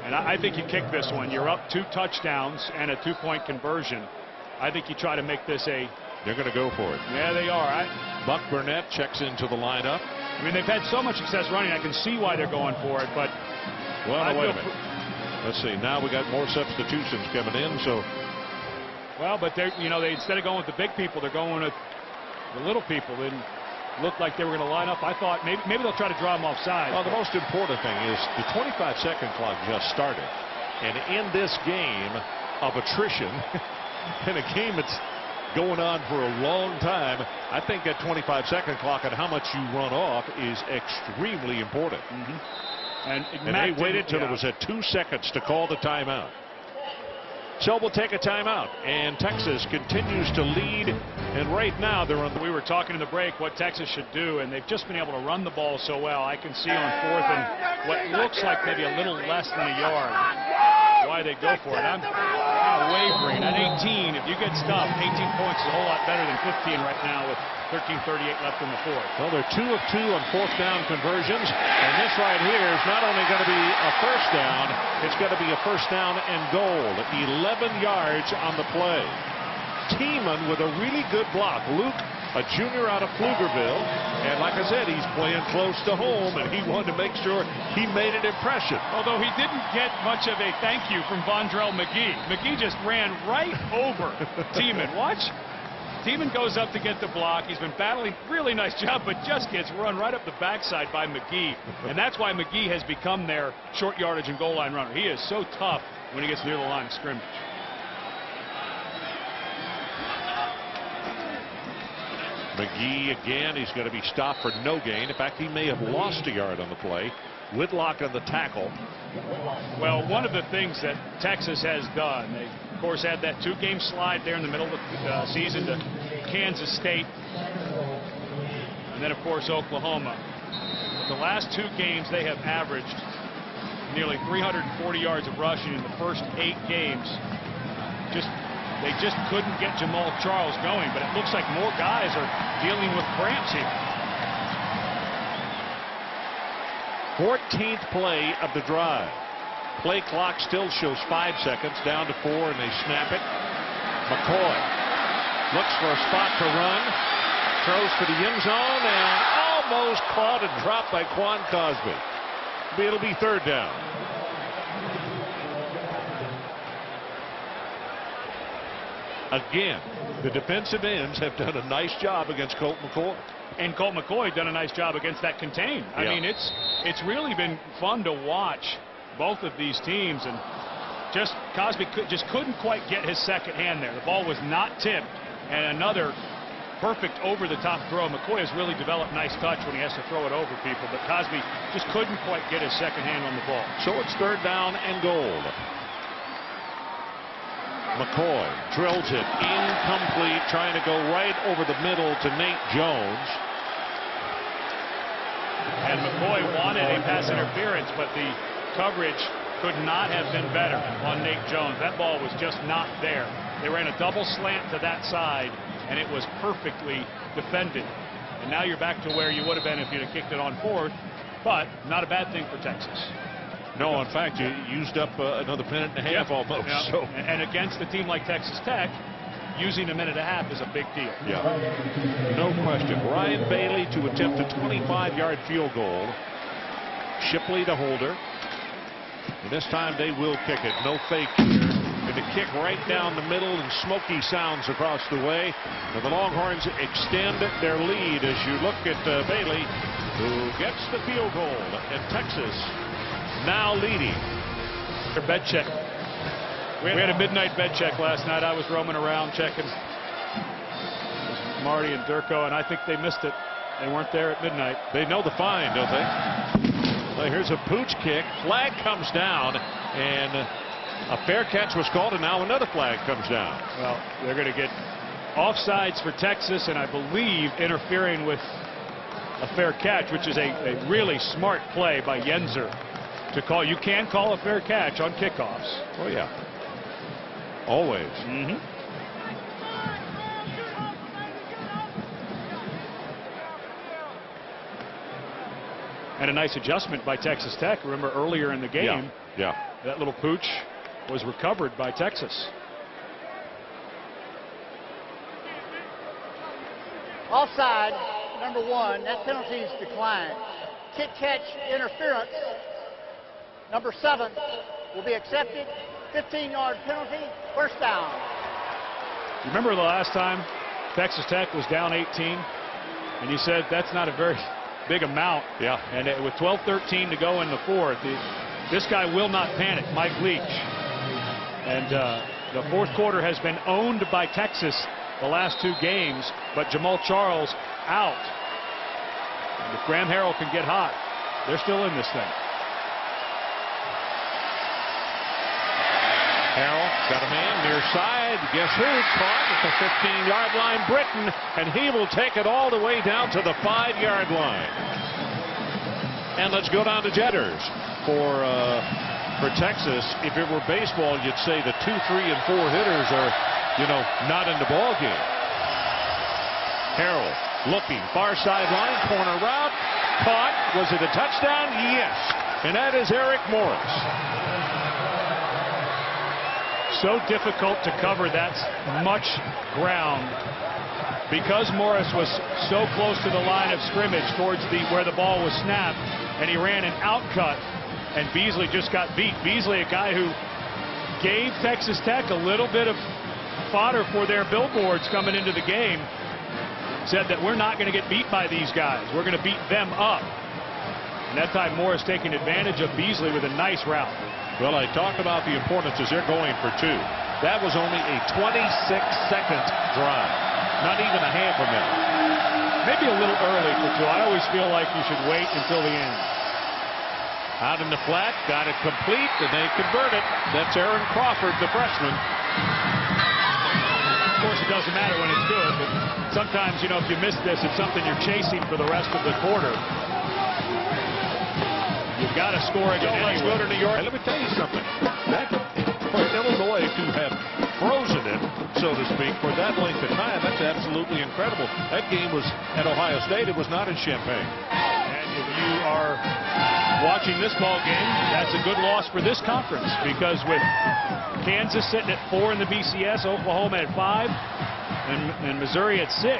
And I think you kick this one. You're up 2 touchdowns and a 2-point conversion. I think you try to make this a... They're going to go for it. Yeah, they are. Buck Burnett checks into the lineup. I mean, they've had so much success running. I can see why they're going for it, but... Well, wait a minute. Let's see. Now we got more substitutions coming in, so... Well, but they instead of going with the big people, they're going with the little people. It looked like they were going to line up. I thought maybe they'll try to draw them offside. Well, the most important thing is the 25-second clock just started. And in this game of attrition, in a game that's going on for a long time. I think that 25-second clock and how much you run off is extremely important. And they waited till it was at 2 seconds to call the timeout. So we'll take a timeout, and Texas continues to lead. And right now they're on. We were talking in the break what Texas should do, and they've just been able to run the ball so well. I can see on 4th and what looks like maybe a little less than a yard why they go for it. I'm kind of wavering. At 18, if you get stuffed, 18 points is a whole lot better than 15 right now with 13:38 left in the 4th. Well, they're 2 of 2 on 4th down conversions, and this right here is not only going to be a first down, it's going to be a first down and goal. 11 yards on the play. Tiemann with a really good block. Luke, a junior out of Pflugerville, and like I said, he's playing close to home, and he wanted to make sure he made an impression. Although he didn't get much of a thank you from Vondrell McGee. McGee just ran right over Tiemann. Watch. Tiemann goes up to get the block. He's been battling. Really nice job, but just gets run right up the backside by McGee. And that's why McGee has become their short yardage and goal line runner. He is so tough when he gets near the line of scrimmage. McGee again, he's going to be stopped for no gain. In fact, he may have lost a yard on the play. Whitlock on the tackle. Well, one of the things that Texas has done, they of course had that 2-game slide there in the middle of the season to Kansas State, and then of course Oklahoma. The last 2 games they have averaged nearly 340 yards of rushing in the first 8 games. They just couldn't get Jamaal Charles going, but it looks like more guys are dealing with cramps here. 14th play of the drive. Play clock still shows 5 seconds, down to 4, and they snap it. McCoy looks for a spot to run, throws to the end zone, and almost caught and dropped by Quan Cosby. It'll be 3rd down. Again, the defensive ends have done a nice job against Colt McCoy. And Colt McCoy done a nice job against that contain. I mean, it's really been fun to watch both of these teams, and just Cosby just couldn't quite get his second hand there. The ball was not tipped, and another perfect over-the-top throw. McCoy has really developed nice touch when he has to throw it over people, but Cosby just couldn't quite get his second hand on the ball. So it's 3rd down and goal. McCoy drills it incomplete, trying to go right over the middle to Nate Jones. And McCoy wanted a pass interference, but the coverage could not have been better on Nate Jones. That ball was just not there. They ran a double slant to that side, and it was perfectly defended. And now you're back to where you would have been if you'd have kicked it on 4th, but not a bad thing for Texas. No, in fact, you used up another minute and a half almost. Yeah. So. And against a team like Texas Tech, using a minute and a half is a big deal. Yeah, no question. Ryan Bailey to attempt a 25-yard field goal. Shipley to Holder. And this time they will kick it. No fake here. And the kick right down the middle, and smoky sounds across the way. And the Longhorns extend their lead as you look at Bailey, who gets the field goal. And Texas now leading. Their bed check. We had a midnight bed check last night. I was roaming around checking Marty and Durko, and I think they missed it. They weren't there at midnight. They know the fine, don't they? Well, here's a pooch kick. Flag comes down, and a fair catch was called, and now another flag comes down. Well, they're going to get offsides for Texas, and I believe interfering with a fair catch, which is a really smart play by Yenser to call. You can call a fair catch on kickoffs. Oh, yeah. Always. And a nice adjustment by Texas Tech. Remember earlier in the game, that little pooch was recovered by Texas. Offside, number 1. That penalty is declined. Kick catch interference, number 7, will be accepted. 15-yard penalty, first down. Remember the last time Texas Tech was down 18, and you said that's not a very big amount. Yeah. And with 12-13 to go in the 4th, this guy will not panic, Mike Leach. And the 4th quarter has been owned by Texas the last 2 games, but Jamaal Charles out. And if Graham Harrell can get hot, they're still in this thing. Harrell got a man near side. Guess who? Caught at the 15-yard line, Britton, and he will take it all the way down to the 5-yard line. And let's go down to Jetters for Texas. If it were baseball, you'd say the 2, 3, and 4 hitters are, not in the ball game. Harrell looking far sideline, corner route, caught. Was it a touchdown? Yes, and that is Eric Morris. So difficult to cover that much ground because Morris was so close to the line of scrimmage towards where the ball was snapped, and he ran an out cut, and Beasley just got beat. Beasley, a guy who gave Texas Tech a little bit of fodder for their billboards coming into the game, said that we're not going to get beat by these guys. We're going to beat them up. And that time Morris taking advantage of Beasley with a nice route. Well, I talked about the importance as they're going for 2. That was only a 26-second drive. Not even a half a minute. Maybe a little early for 2. I always feel like you should wait until the end. Out in the flat, got it complete, and they convert it. That's Aaron Crawford, the freshman. Of course, it doesn't matter when it's good, but sometimes, if you miss this, it's something you're chasing for the rest of the quarter. You've got to score again. Let's go to New York. Hey, let me tell you something. For Illinois to have frozen it, so to speak, for that length of time, that's absolutely incredible. That game was at Ohio State. It was not in Champaign. And if you are watching this ball game, that's a good loss for this conference, because with Kansas sitting at 4 in the BCS, Oklahoma at 5, and Missouri at 6,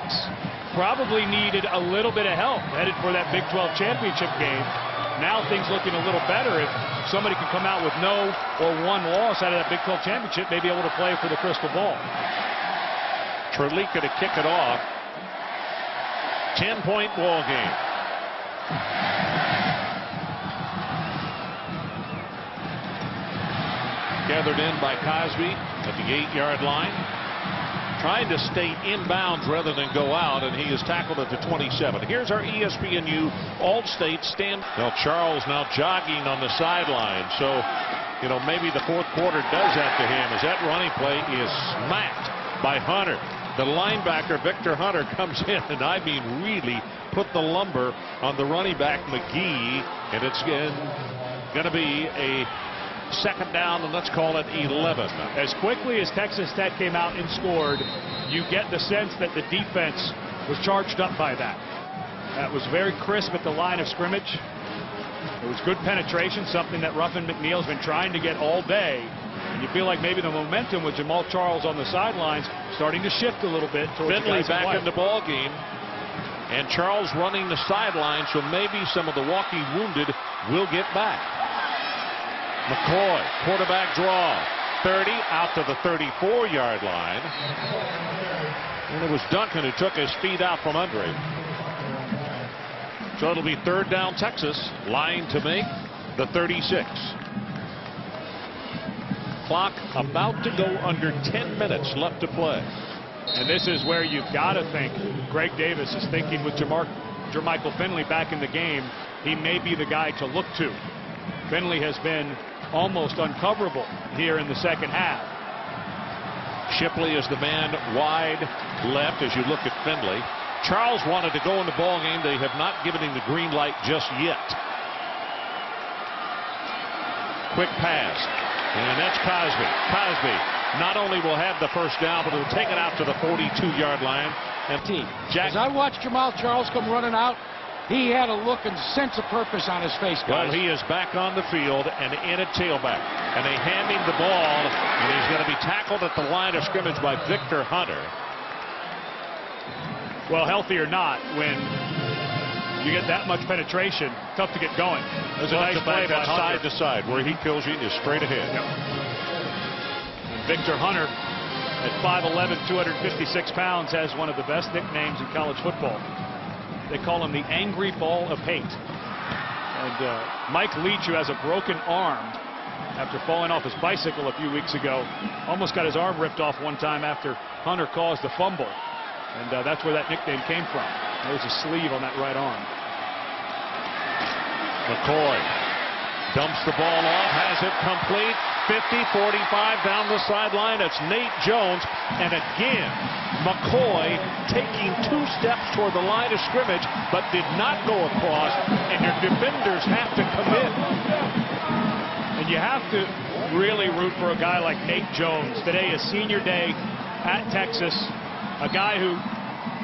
probably needed a little bit of help headed for that Big 12 championship game. Now things looking a little better. If somebody can come out with no or 1 loss out of that Big 12 championship, may be able to play for the crystal ball. Trelika to kick it off. 10-point ball game. Gathered in by Cosby at the 8-yard line. Trying to stay inbounds rather than go out, and he is tackled at the 27. Here's our ESPNU All-State stand. Now Charles now jogging on the sideline, so maybe the 4th quarter does that to him, as that running play is smacked by Hunter. The linebacker Victor Hunter comes in, and I mean really put the lumber on the running back McGee, and it's going to be a 2nd down, and let's call it 11. As quickly as Texas Tech came out and scored, you get the sense that the defense was charged up by that. That was very crisp at the line of scrimmage. It was good penetration, something that Ruffin McNeil's been trying to get all day. And you feel like maybe the momentum with Jamaal Charles on the sidelines starting to shift a little bit towards Finley back in the ball game, and Charles running the sideline, so maybe some of the walking wounded will get back. McCoy, quarterback draw, 30 out to the 34-yard line. And it was Duncan who took his feet out from under him. So it'll be 3rd down Texas, line to make the 36. Clock about to go under 10 minutes left to play. And this is where you've got to think. Greg Davis is thinking with Jermichael Finley back in the game, he may be the guy to look to. Finley has been almost uncoverable here in the 2nd half. Shipley is the man wide left as you look at Finley. Charles wanted to go in the ball game. They have not given him the green light just yet. Quick pass, and that's Cosby. Cosby not only will have the 1st down, but he'll take it out to the 42-yard line. And as I watched Jamaal Charles come running out, he had a look and sense of purpose on his face, guys. Well, he is back on the field and in at tailback. And they hand him the ball, and he's going to be tackled at the line of scrimmage by Victor Hunter. Well, healthy or not, when you get that much penetration, tough to get going. There's a nice play by side to side. Where he kills you is straight ahead. Yep. And Victor Hunter, at 5'11", 256 pounds, has one of the best nicknames in college football. They call him the Angry Ball of Hate. And Mike Leach, who has a broken arm, after falling off his bicycle a few weeks ago. Almost got his arm ripped off one time after Hunter caused the fumble. And that's where that nickname came from. There's a sleeve on that right arm. McCoy dumps the ball off, has it complete. 50-45 down the sideline. It's Nate Jones. And again, McCoy taking 2 steps toward the line of scrimmage, but did not go across. And your defenders have to commit. And you have to really root for a guy like Nate Jones. Today is senior day at Texas. A guy who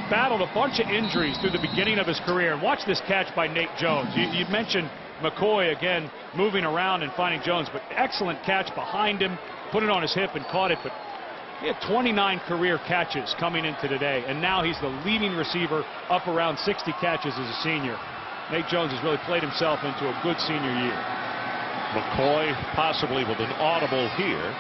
battled a bunch of injuries through the beginning of his career. And watch this catch by Nate Jones. You mentioned McCoy again moving around and finding Jones, but excellent catch behind him, put it on his hip and caught it. But he had 29 career catches coming into today, and now he's the leading receiver, up around 60 catches as a senior. Nate Jones has really played himself into a good senior year. McCoy possibly with an audible here.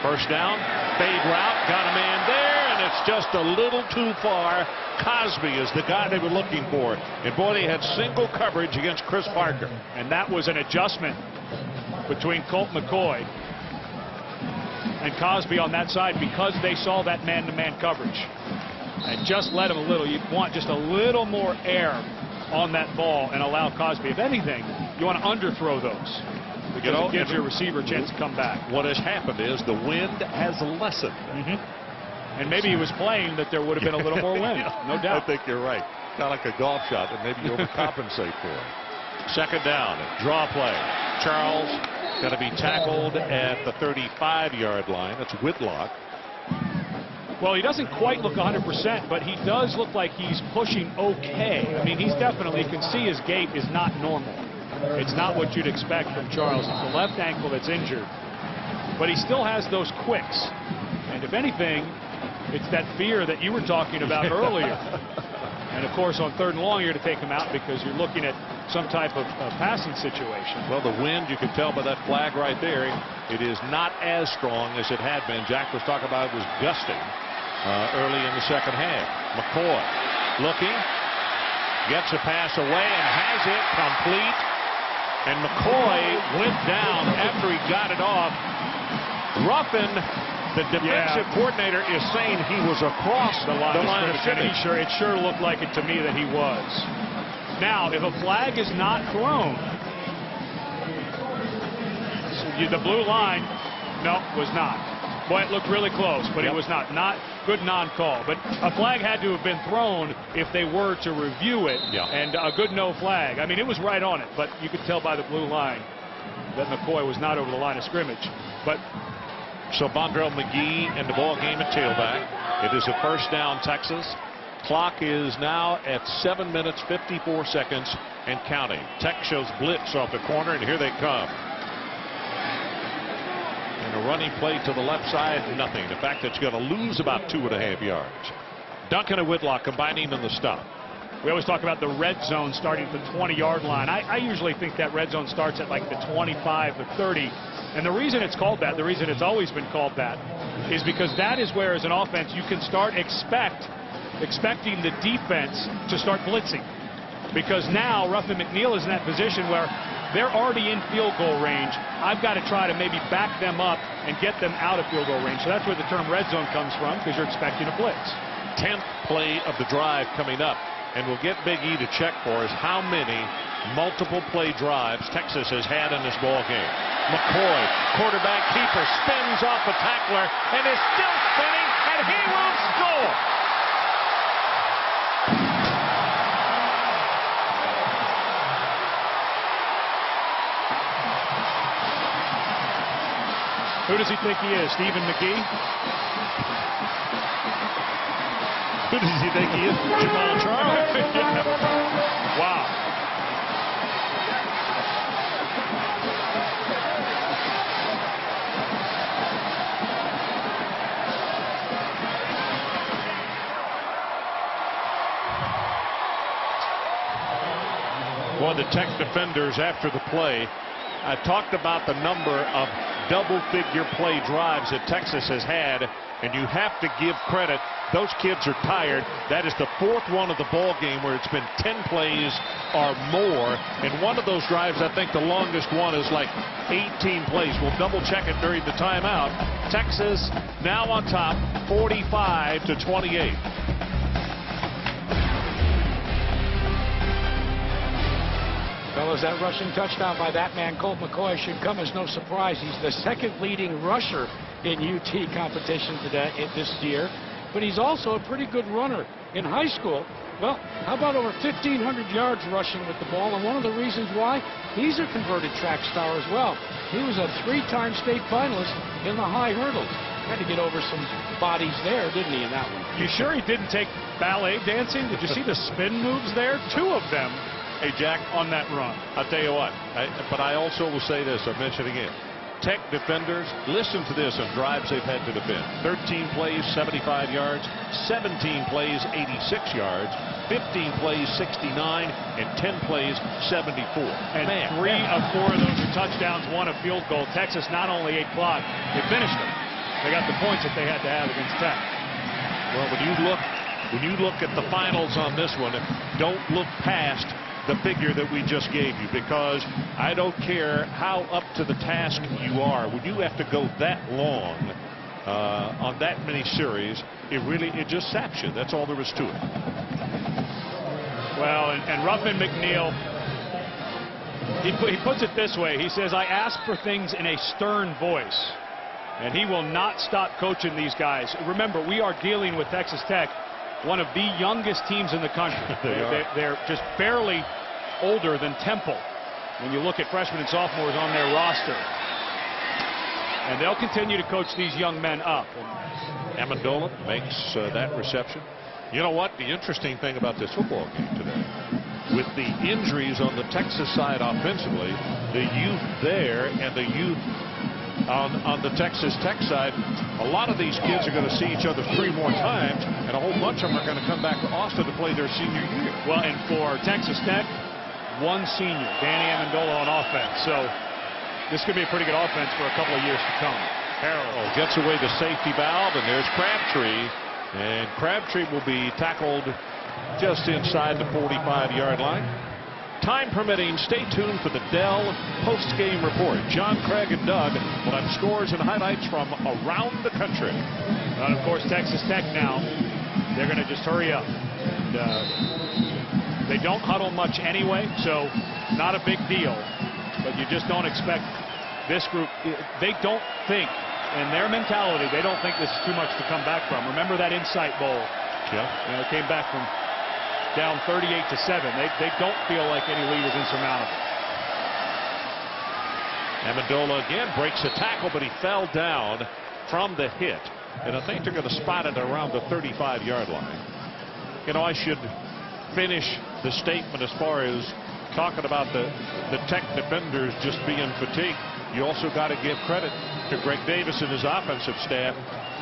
First down, fade route, got a man there, and it's just a little too far. Cosby is the guy they were looking for. And boy, they had single coverage against Chris Parker. And that was an adjustment between Colt McCoy and Cosby on that side because they saw that man-to-man coverage. And just let him a little. You want just a little more air on that ball and allow Cosby. If anything, you want to underthrow those. Because it gives your receiver a chance to come back. What has happened is the wind has lessened. And maybe he was playing that there would have been a little more wind. No doubt. I think you're right. Kind of like a golf shot that maybe you overcompensate for. Second down, draw play. Charles going to be tackled at the 35-yard line. That's Whitlock. Well, he doesn't quite look 100%, but he does look like he's pushing okay. I mean, he's definitely, you can see his gait is not normal. It's not what you'd expect from Charles. It's the left ankle that's injured. But he still has those quicks. And if anything, it's that fear that you were talking about earlier. And, of course, on 3rd and long, you're to take him out because you're looking at some type of passing situation. Well, the wind, you can tell by that flag right there, it is not as strong as it had been. Jack was talking about it was gusting early in the second half. McCoy looking, gets a pass away and has it complete. And McCoy went down after he got it off. Ruffin, the defensive coordinator, is saying he was across the line of scrimmage. It sure looked like it to me that he was. Now, if a flag is not thrown, the blue line, no, was not. Boy, it looked really close, but it was not. Not good non-call. But a flag had to have been thrown if they were to review it, and a good no flag. I mean, it was right on it, but you could tell by the blue line that McCoy was not over the line of scrimmage. But so Bondrell McGee in the ball game at tailback. It is a first down, Texas. Clock is now at 7 minutes 54 seconds and counting. Tech shows blitz off the corner, and here they come. And a running play to the left side, nothing. In fact, it's going to lose about 2.5 yards. Duncan and Whitlock combining in the stop. We always talk about the red zone starting at the 20-yard line. I usually think that red zone starts at like the 25 to 30. And the reason it's called that, the reason it's always been called that, is because that is where, as an offense, you can start expecting the defense to start blitzing. Because now Ruffin McNeil is in that position where they're already in field goal range. I've got to try to maybe back them up and get them out of field goal range. So that's where the term red zone comes from, because you're expecting a blitz. 10th play of the drive coming up. And we'll get Big E to check for us how many multiple play drives Texas has had in this ball game. McCoy, quarterback keeper, spins off the tackler and is still spinning, and he will score. Who does he think he is? Stephen McGee? Who does he think he is? Jamal Charles? Yeah. Wow. Well, the Tech defenders after the play I talked about the number of double-figure play drives that Texas has had, and you have to give credit. Those kids are tired. That is the 4th one of the ball game where it's been 10 plays or more. And one of those drives, I think the longest one is like 18 plays. We'll double-check it during the timeout. Texas now on top, 45-28. Fellas, that rushing touchdown by that man, Colt McCoy, should come as no surprise. He's the 2nd leading rusher in UT competition this year, but he's also a pretty good runner. In high school, well, how about over 1,500 yards rushing with the ball? And one of the reasons why, he's a converted track star as well. He was a 3-time state finalist in the high hurdles. Had to get over some bodies there, didn't he, in that one? You sure he didn't take ballet dancing? Did you see the spin moves there? 2 of them. Hey, Jack, on that run. I'll tell you what, but I also will say this, I'll mention again. Tech defenders, listen to this on drives they've had to defend. 13 plays, 75 yards, 17 plays, 86 yards, 15 plays, 69, and 10 plays, 74. And 3 of 4 of those are touchdowns, 1 a field goal. Texas not only ate clock, they finished them. They got the points that they had to have against Tech. Well, when you look at the finals on this one, don't look past the figure that we just gave you, because I don't care how up to the task you are, when you have to go that long on that many series, it just saps you. That's all there is to it. Well, and Ruffin McNeil, he puts it this way. He says, I ask for things in a stern voice, and he will not stop coaching these guys. Remember, we are dealing with Texas Tech, one of the youngest teams in the country. They're just barely older than Temple when you look at freshmen and sophomores on their roster. And they'll continue to coach these young men up. Amendola makes that reception. You know what? The interesting thing about this football game today, with the injuries on the Texas side offensively, the youth there and the youth on the Texas Tech side, a lot of these kids are going to see each other 3 more times, and a whole bunch of them are going to come back to Austin to play their senior year. Well, and for Texas Tech, 1 senior, Danny Amendola on offense. So this could be a pretty good offense for a couple of years to come. Harrell gets away the safety valve, and there's Crabtree. And Crabtree will be tackled just inside the 45-yard line. Time permitting, stay tuned for the Dell post-game report. John, Craig, and Doug will have scores and highlights from around the country. And, of course, Texas Tech now, they're going to just hurry up. And, they don't huddle much anyway, so not a big deal. But you just don't expect this group. They don't think, in their mentality, they don't think this is too much to come back from. Remember that Insight Bowl? Yeah. They came back from down 38-7. They don't feel like any lead is insurmountable. Amendola again breaks a tackle, but he fell down from the hit. And I think they're going to spot it around the 35-yard line. You know, I should finish the statement as far as talking about the Tech defenders just being fatigued. You also got to give credit to Greg Davis and his offensive staff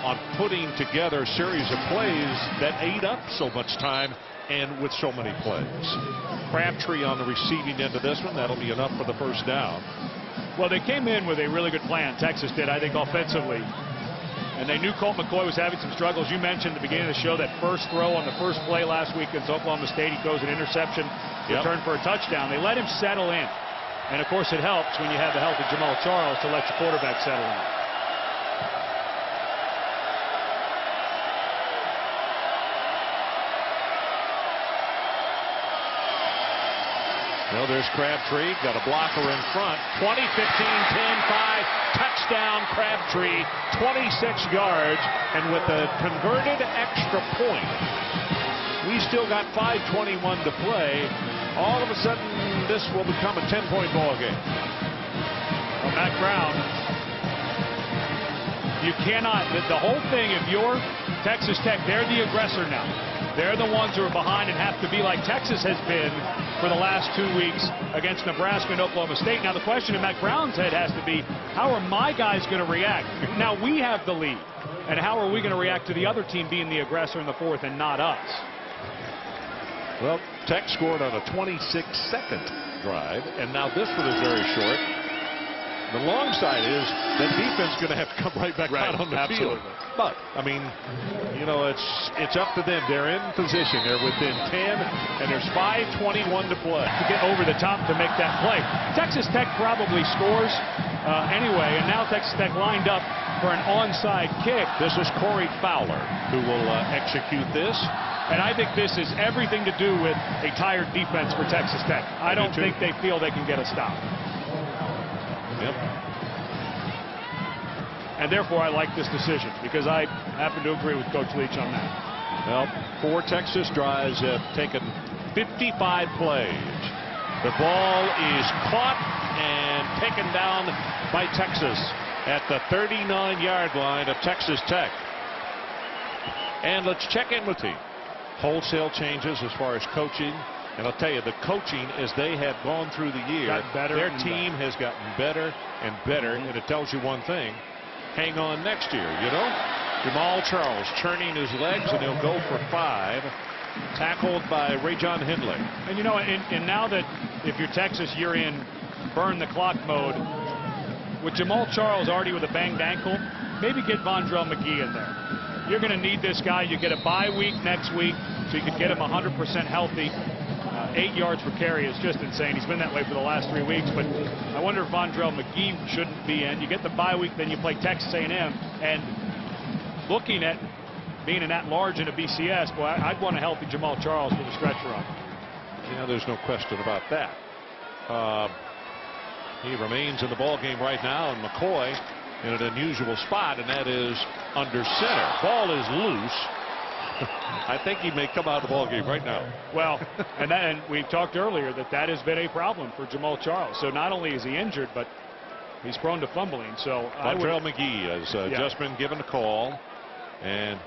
on putting together a series of plays that ate up so much time and with so many plays. Crabtree on the receiving end of this one. That'll be enough for the first down. Well, they came in with a really good plan. Texas did, I think, offensively. And they knew Colt McCoy was having some struggles. You mentioned at the beginning of the show that first throw on the first play last week against Oklahoma State. He throws an interception, return for a touchdown. They let him settle in. And, of course, it helps when you have the help of Jamaal Charles to let your quarterback settle in. Well, there's Crabtree. Got a blocker in front. 20, 15, 10, 5. Touchdown, Crabtree. 26 yards. And with a converted extra point, we still got 5:21 to play. All of a sudden, this will become a 10-point ball game. Well, Mack Brown, you cannot, the whole thing, if you're Texas Tech, they're the aggressor now. They're the ones who are behind and have to be like Texas has been for the last 2 weeks against Nebraska and Oklahoma State. Now, the question in Mack Brown's head has to be, how are my guys going to react? Now, we have the lead. And how are we going to react to the other team being the aggressor in the fourth and not us? Well, Tech scored on a 26-second drive, and now this one is very short. The long side is that defense going to have to come right back out on the field. But I mean, you know, it's up to them. They're in position. They're within 10, and there's 5:21 to play. To get over the top to make that play. Texas Tech probably scores anyway, and now Texas Tech lined up for an onside kick. This is Corey Fowler who will execute this. And I think this is everything to do with a tired defense for Texas Tech. I don't think they feel they can get a stop. Yep. And therefore, I like this decision because I happen to agree with Coach Leach on that. Well, 4 Texas drives have taken 55 plays. The ball is caught and taken down by Texas at the 39-yard line of Texas Tech. And let's check in with the wholesale changes as far as coaching. And I'll tell you, the coaching, as they have gone through the year, their team has gotten better and better. And it tells you one thing: hang on next year, you know. Jamal Charles turning his legs, and he'll go for 5. Tackled by Ray John Hindley. And you know, and now that if you're Texas, you're in burn the clock mode. With Jamal Charles already with a banged ankle, maybe get Vondrell McGee in there. You're going to need this guy. You get a bye week next week, so you can get him 100% healthy. 8 yards per carry is just insane. He's been that way for the last 3 weeks, but I wonder if Vondrell McGee shouldn't be in. You get the bye week, then you play Texas A&M, and looking at being an at-large in a BCS, boy, I'd want a healthy Jamal Charles for the stretch run. Yeah, there's no question about that. He remains in the ball game right now, and McCoy in an unusual spot, and that is under center. Ball is loose. I think he may come out of the ball game right now. Well, and we talked earlier that has been a problem for Jamal Charles. So not only is he injured, but he's prone to fumbling. So Vondrell McGee has just been given a call, and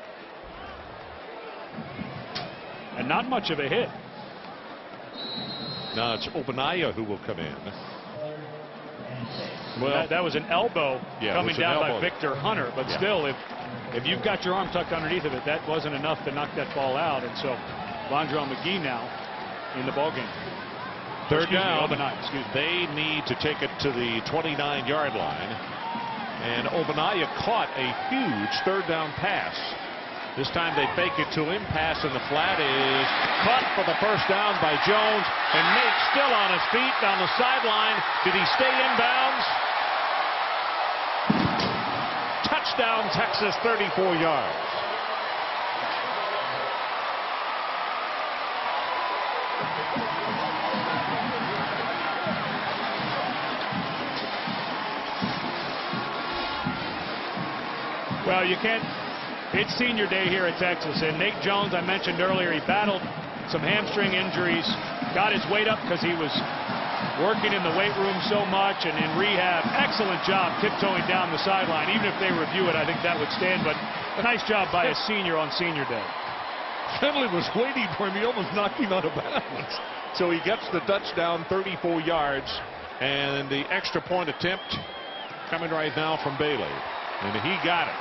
not much of a hit. Now it's Ogbonnaya who will come in. Well, that was an elbow coming down by Victor Hunter, but still, if you've got your arm tucked underneath of it, that wasn't enough to knock that ball out. And so Vondrell McGee now in the ball game. Third down. They need to take it to the 29-yard line, and Ogbonnaya caught a huge third down pass. This time they fake it to him. Pass in the flat is caught for the first down by Jones, and Nate still on his feet down the sideline. Did he stay inbounds? Touchdown, Texas, 34 yards. Well, you can't. It's senior day here at Texas, and Nate Jones, I mentioned earlier, he battled some hamstring injuries, got his weight up because he was working in the weight room so much and in rehab. Excellent job tiptoeing down the sideline. Even if they review it, I think that would stand, but a nice job by a senior on senior day. Finley was waiting for him. He almost knocked him out of bounds. So he gets the touchdown, 34 yards, and the extra point attempt coming right now from Bailey, and he got it.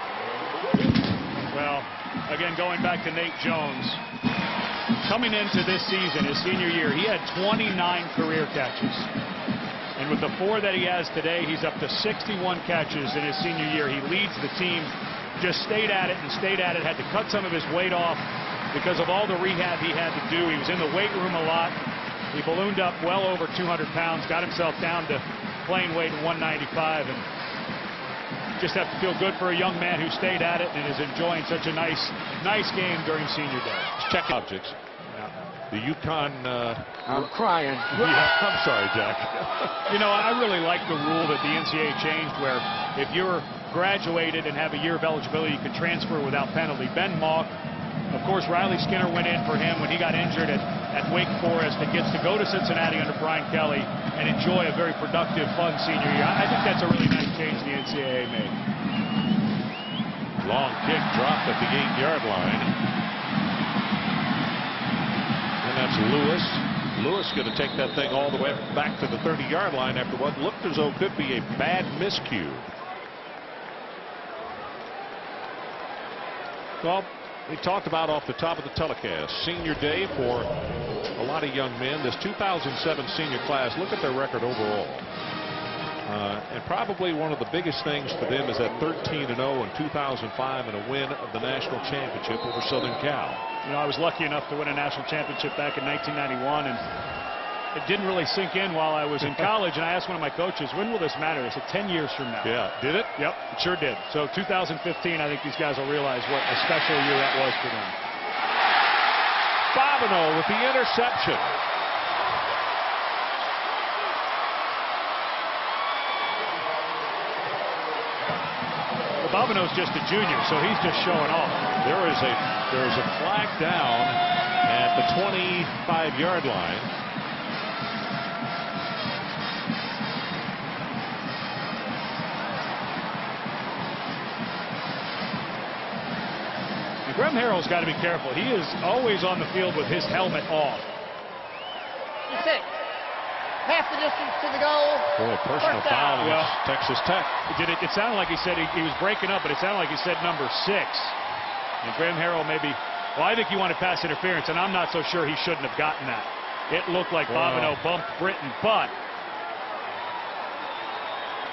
Well, again, going back to Nate Jones, coming into this season, his senior year, he had 29 career catches. And with the 4 that he has today, he's up to 61 catches in his senior year. He leads the team, just stayed at it and stayed at it, had to cut some of his weight off because of all the rehab he had to do. He was in the weight room a lot. He ballooned up well over 200 pounds, got himself down to playing weight at 195, and just have to feel good for a young man who stayed at it and is enjoying such a nice game during senior day. Check objects. The UConn. I'm crying. Yeah, I'm sorry, Jack. You know, I really like the rule that the NCAA changed where if you're graduated and have a year of eligibility, you can transfer without penalty. Ben Mauck, of course, Riley Skinner went in for him when he got injured at Wake Forest and gets to go to Cincinnati under Brian Kelly and enjoy a very productive, fun senior year. I think that's a really nice change the NCAA made. Long kick dropped at the 8-yard line. And that's Lewis. Lewis going to take that thing all the way back to the 30-yard line after what looked as though could be a bad miscue. Well, we talked about off the top of the telecast, senior day for a lot of young men. This 2007 senior class, look at their record overall. And probably one of the biggest things for them is that 13-0 in 2005 and a win of the national championship over Southern Cal. You know, I was lucky enough to win a national championship back in 1991, and it didn't really sink in while I was in college. And I asked one of my coaches, when will this matter? They said 10 years from now. Yeah, did it? Yep, it sure did. So 2015, I think these guys will realize what a special year that was for them. Bobineau with the interception. Bobineau's just a junior, so he's just showing off. There is a flag down at the 25-yard line. And Graham Harrell's got to be careful. He is always on the field with his helmet off. 6. Half the distance to the goal. Oh, a personal foul against Texas Tech. It sounded like he said he was breaking up, but it sounded like he said number 6. And Graham Harrell maybe, well, I think he wanted pass interference, and I'm not so sure he shouldn't have gotten that. It looked like Bobineau bumped Britton, but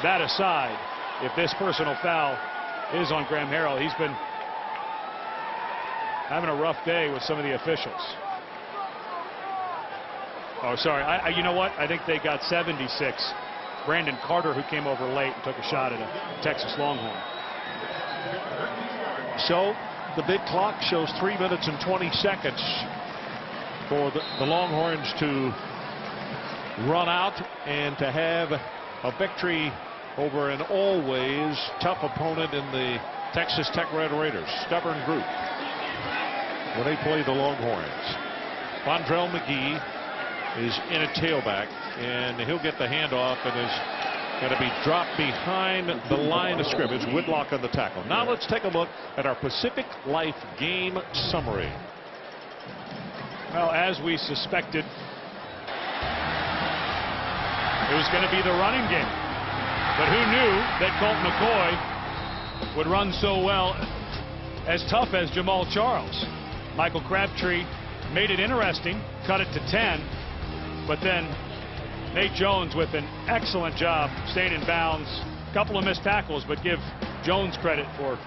that aside, if this personal foul is on Graham Harrell, he's been having a rough day with some of the officials. Oh, sorry. You know what? I think they got 76. Brandon Carter, who came over late and took a shot at a Texas Longhorn. So the big clock shows 3 minutes and 20 seconds for the Longhorns to run out and to have a victory over an always tough opponent in the Texas Tech Red Raiders. Stubborn group when they play the Longhorns. Vondrell McGee is in a tailback, and he'll get the handoff and is going to be dropped behind the line of scrimmage. Whitlock on the tackle. Now let's take a look at our Pacific Life game summary. Well, as we suspected, it was going to be the running game. But who knew that Colt McCoy would run so well, as tough as Jamal Charles. Michael Crabtree made it interesting, cut it to 10. But then Nate Jones with an excellent job staying in bounds. A couple of missed tackles, but give Jones credit for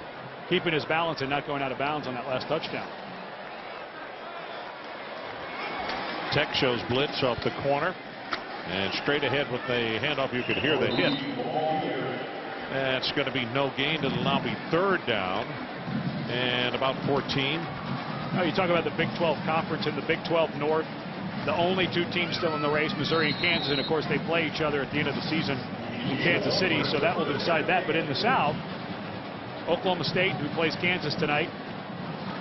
keeping his balance and not going out of bounds on that last touchdown. Tech shows blitz off the corner and straight ahead with the handoff. You could hear the hit. That's going to be no gain. It'll now be 3rd down and about 14. Oh, you talk about the Big 12 Conference and the Big 12 North. The only 2 teams still in the race, Missouri and Kansas, and of course they play each other at the end of the season in Kansas City, so that will decide that. But in the South, Oklahoma State, who plays Kansas tonight,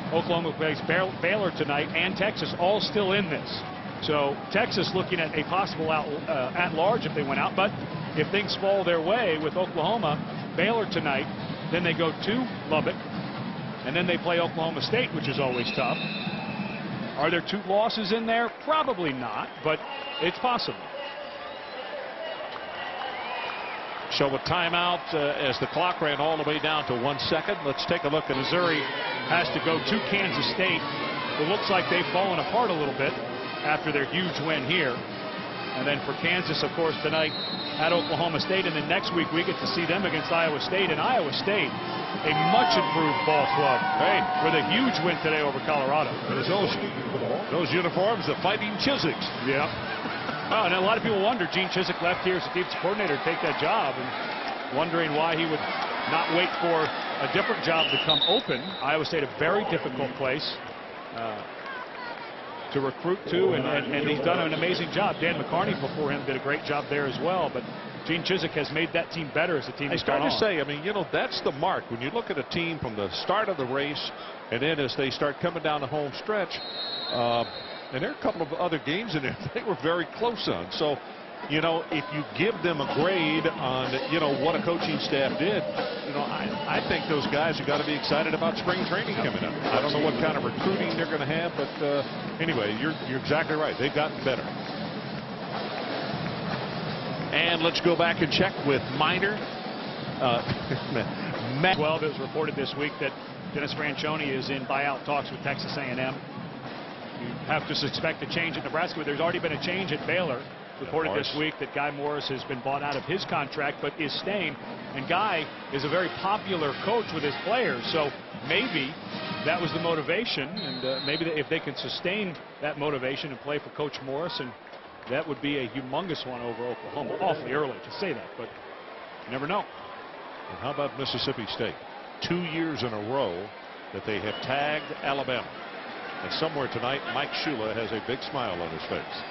Oklahoma plays Baylor tonight, and Texas all still in this. So Texas looking at a possible at-large if they went out, but if things fall their way with Oklahoma, Baylor tonight, then they go to Lubbock, and then they play Oklahoma State, which is always tough. Are there 2 losses in there? Probably not, but it's possible. So a timeout as the clock ran all the way down to 1 second. Let's take a look at Missouri has to go to Kansas State. It looks like they've fallen apart a little bit after their huge win here. And then for Kansas, of course, tonight at Oklahoma State. And then next week we get to see them against Iowa State. And Iowa State, a much improved ball club, with a huge win today over Colorado. There's those uniforms, the Fighting Chiswick's. Yeah. Oh, and a lot of people wonder, Gene Chizik left here as the defensive coordinator to take that job, and wondering why he would not wait for a different job to come open. Iowa State, a very difficult place to recruit to, and he's done an amazing job. Dan McCarney before him did a great job there as well, but Gene Chizik has made that team better as the team has gone on. I start to say, I mean, you know, that's the mark. When you look at a team from the start of the race, and then as they start coming down the home stretch, and there are a couple of other games in there they were very close on. So, you know, if you give them a grade on, you know, what a coaching staff did, you know, I think those guys have got to be excited about spring training coming up. I don't know what kind of recruiting they're going to have, but anyway, you're exactly right. They've gotten better. And let's go back and check with Miner. Matt 12, it was reported this week that Dennis Franchione is in buyout talks with Texas A&M. You have to suspect a change at Nebraska, but there's already been a change at Baylor. reported this week that Guy Morris has been bought out of his contract but is staying. And Guy is a very popular coach with his players, so maybe that was the motivation, and maybe if they can sustain that motivation and play for Coach Morris, and that would be a humongous one over Oklahoma. Awfully early to say that, but you never know. And how about Mississippi State? 2 years in a row that they have tagged Alabama. And somewhere tonight, Mike Shula has a big smile on his face.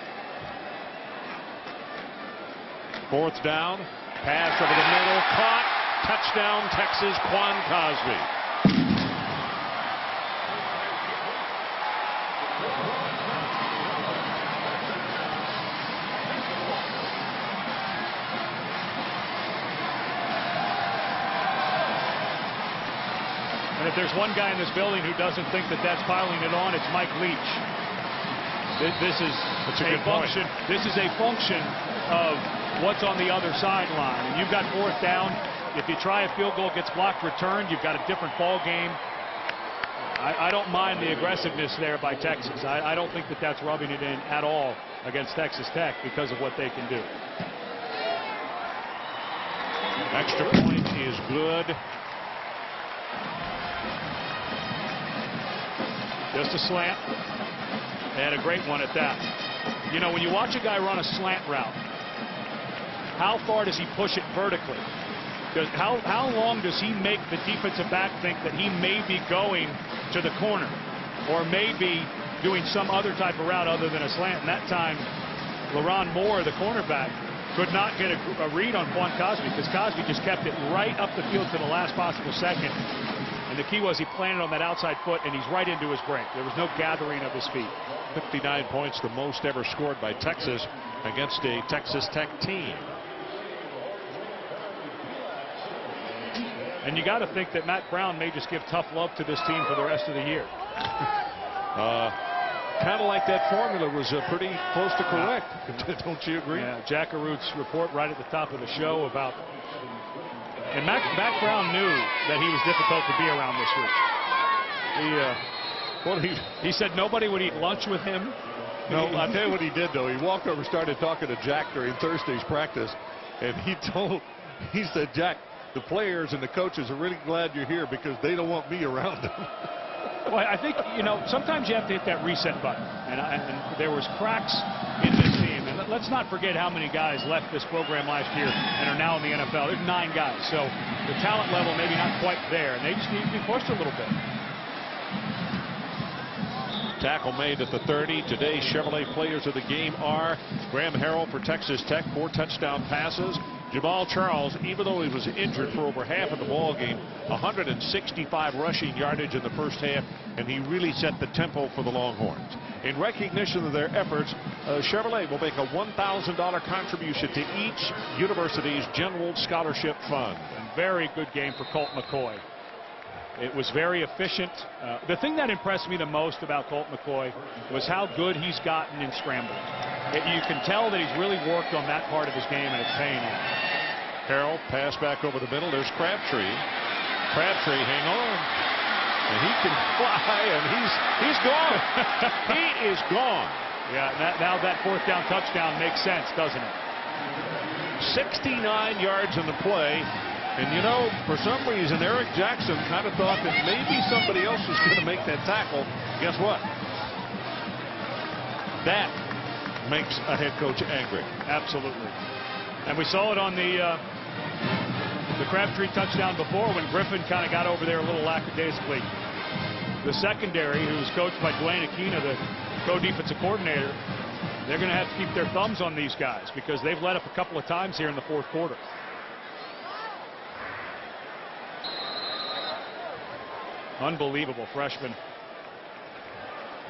4th down, pass over the middle, caught, touchdown Texas, Quan Cosby. And if there's one guy in this building who doesn't think that that's piling it on, it's Mike Leach. This is a function. This is a function of what's on the other sideline. And you've got 4th down. If you try a field goal, gets blocked, returned, you've got a different ball game. I don't mind the aggressiveness there by Texas. I don't think that that's rubbing it in at all against Texas Tech because of what they can do. Extra point is good. Just a slant, and a great one at that. You know, when you watch a guy run a slant route, how far does he push it vertically? How long does he make the defensive back think that he may be going to the corner or maybe doing some other type of route other than a slant? And that time, LaRon Moore, the cornerback, could not get a read on Quan Cosby because Cosby just kept it right up the field to the last possible second. And the key was he planted on that outside foot, and he's right into his break. There was no gathering of his feet. 59 points, the most ever scored by Texas against a Texas Tech team. And you got to think that Matt Brown may just give tough love to this team for the rest of the year. Kind of like that formula was pretty close to correct. Don't you agree? Yeah, Jack Arut's report right at the top of the show about. And Mac Brown knew that he was difficult to be around this week. He said nobody would eat lunch with him. No, I'll tell you what he did, though. He walked over and started talking to Jack during Thursday's practice, and he said, Jack, the players and the coaches are really glad you're here because they don't want me around them. Well, I think, you know, sometimes you have to hit that reset button. And there was cracks in this team. And let's not forget how many guys left this program last year and are now in the NFL. There's 9 guys. So the talent level maybe not quite there. And they just need to be pushed a little bit. Tackle made at the 30. Today's Chevrolet players of the game are Graham Harrell for Texas Tech, 4 touchdown passes. Jamaal Charles, even though he was injured for over half of the ball game, 165 rushing yardage in the first half, and he really set the tempo for the Longhorns. In recognition of their efforts, Chevrolet will make a $1,000 contribution to each university's general scholarship fund. A very good game for Colt McCoy. It was very efficient. The thing that impressed me the most about Colt McCoy was how good he's gotten in scrambling. You can tell that he's really worked on that part of his game, and it's paying off. Harrell, pass back over the middle. There's Crabtree. Crabtree, hang on. And he can fly, and he's gone. He is gone. Yeah, now that 4th down touchdown makes sense, doesn't it? 69 yards in the play. And, you know, for some reason, Eric Jackson kind of thought that maybe somebody else was going to make that tackle. Guess what? That makes a head coach angry. Absolutely. And we saw it on the Crabtree touchdown before when Griffin kind of got over there a little lackadaisically. The secondary, who was coached by Dwayne Aquina, the co-defensive coordinator, they're going to have to keep their thumbs on these guys because they've let up a couple of times here in the 4th quarter. Unbelievable freshman.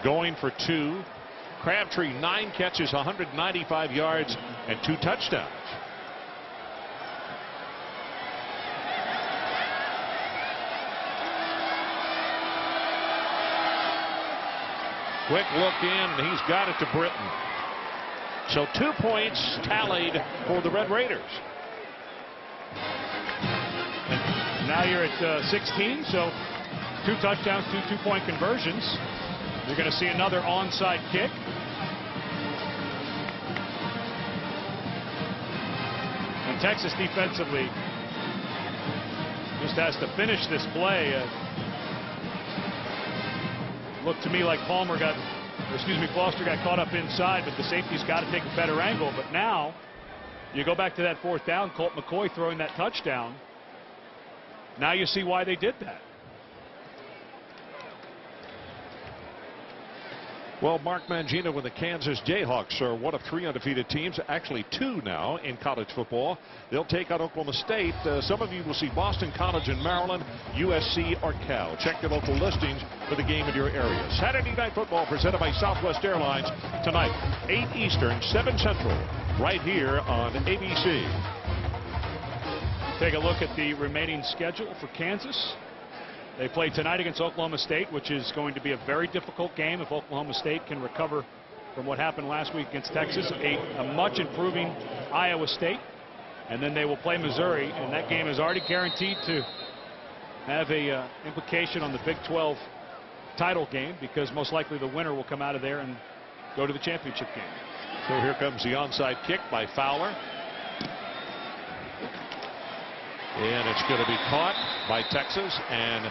Going for 2. Crabtree, 9 catches, 195 yards, and 2 touchdowns. Quick look in, and he's got it to Britton. So 2 points tallied for the Red Raiders. And now you're at 16, so 2 touchdowns, 2 two-point conversions. You're going to see another onside kick. Texas defensively just has to finish this play. Looked to me like Foster got caught up inside, but the safety's got to take a better angle. But now you go back to that 4th down, Colt McCoy throwing that touchdown. Now you see why they did that. Well, Mark Mangino with the Kansas Jayhawks are one of 3 undefeated teams, actually 2 now in college football. They'll take on Oklahoma State. Some of you will see Boston College in Maryland, USC, or Cal. Check the local listings for the game in your area. Saturday Night Football presented by Southwest Airlines tonight, 8 Eastern, 7 Central, right here on ABC. Take a look at the remaining schedule for Kansas. They play tonight against Oklahoma State, which is going to be a very difficult game if Oklahoma State can recover from what happened last week against Texas, a much improving Iowa State. And then they will play Missouri, and that game is already guaranteed to have a implication on the Big 12 title game, because most likely the winner will come out of there and go to the championship game. So here comes the onside kick by Fowler. And it's going to be caught by Texas and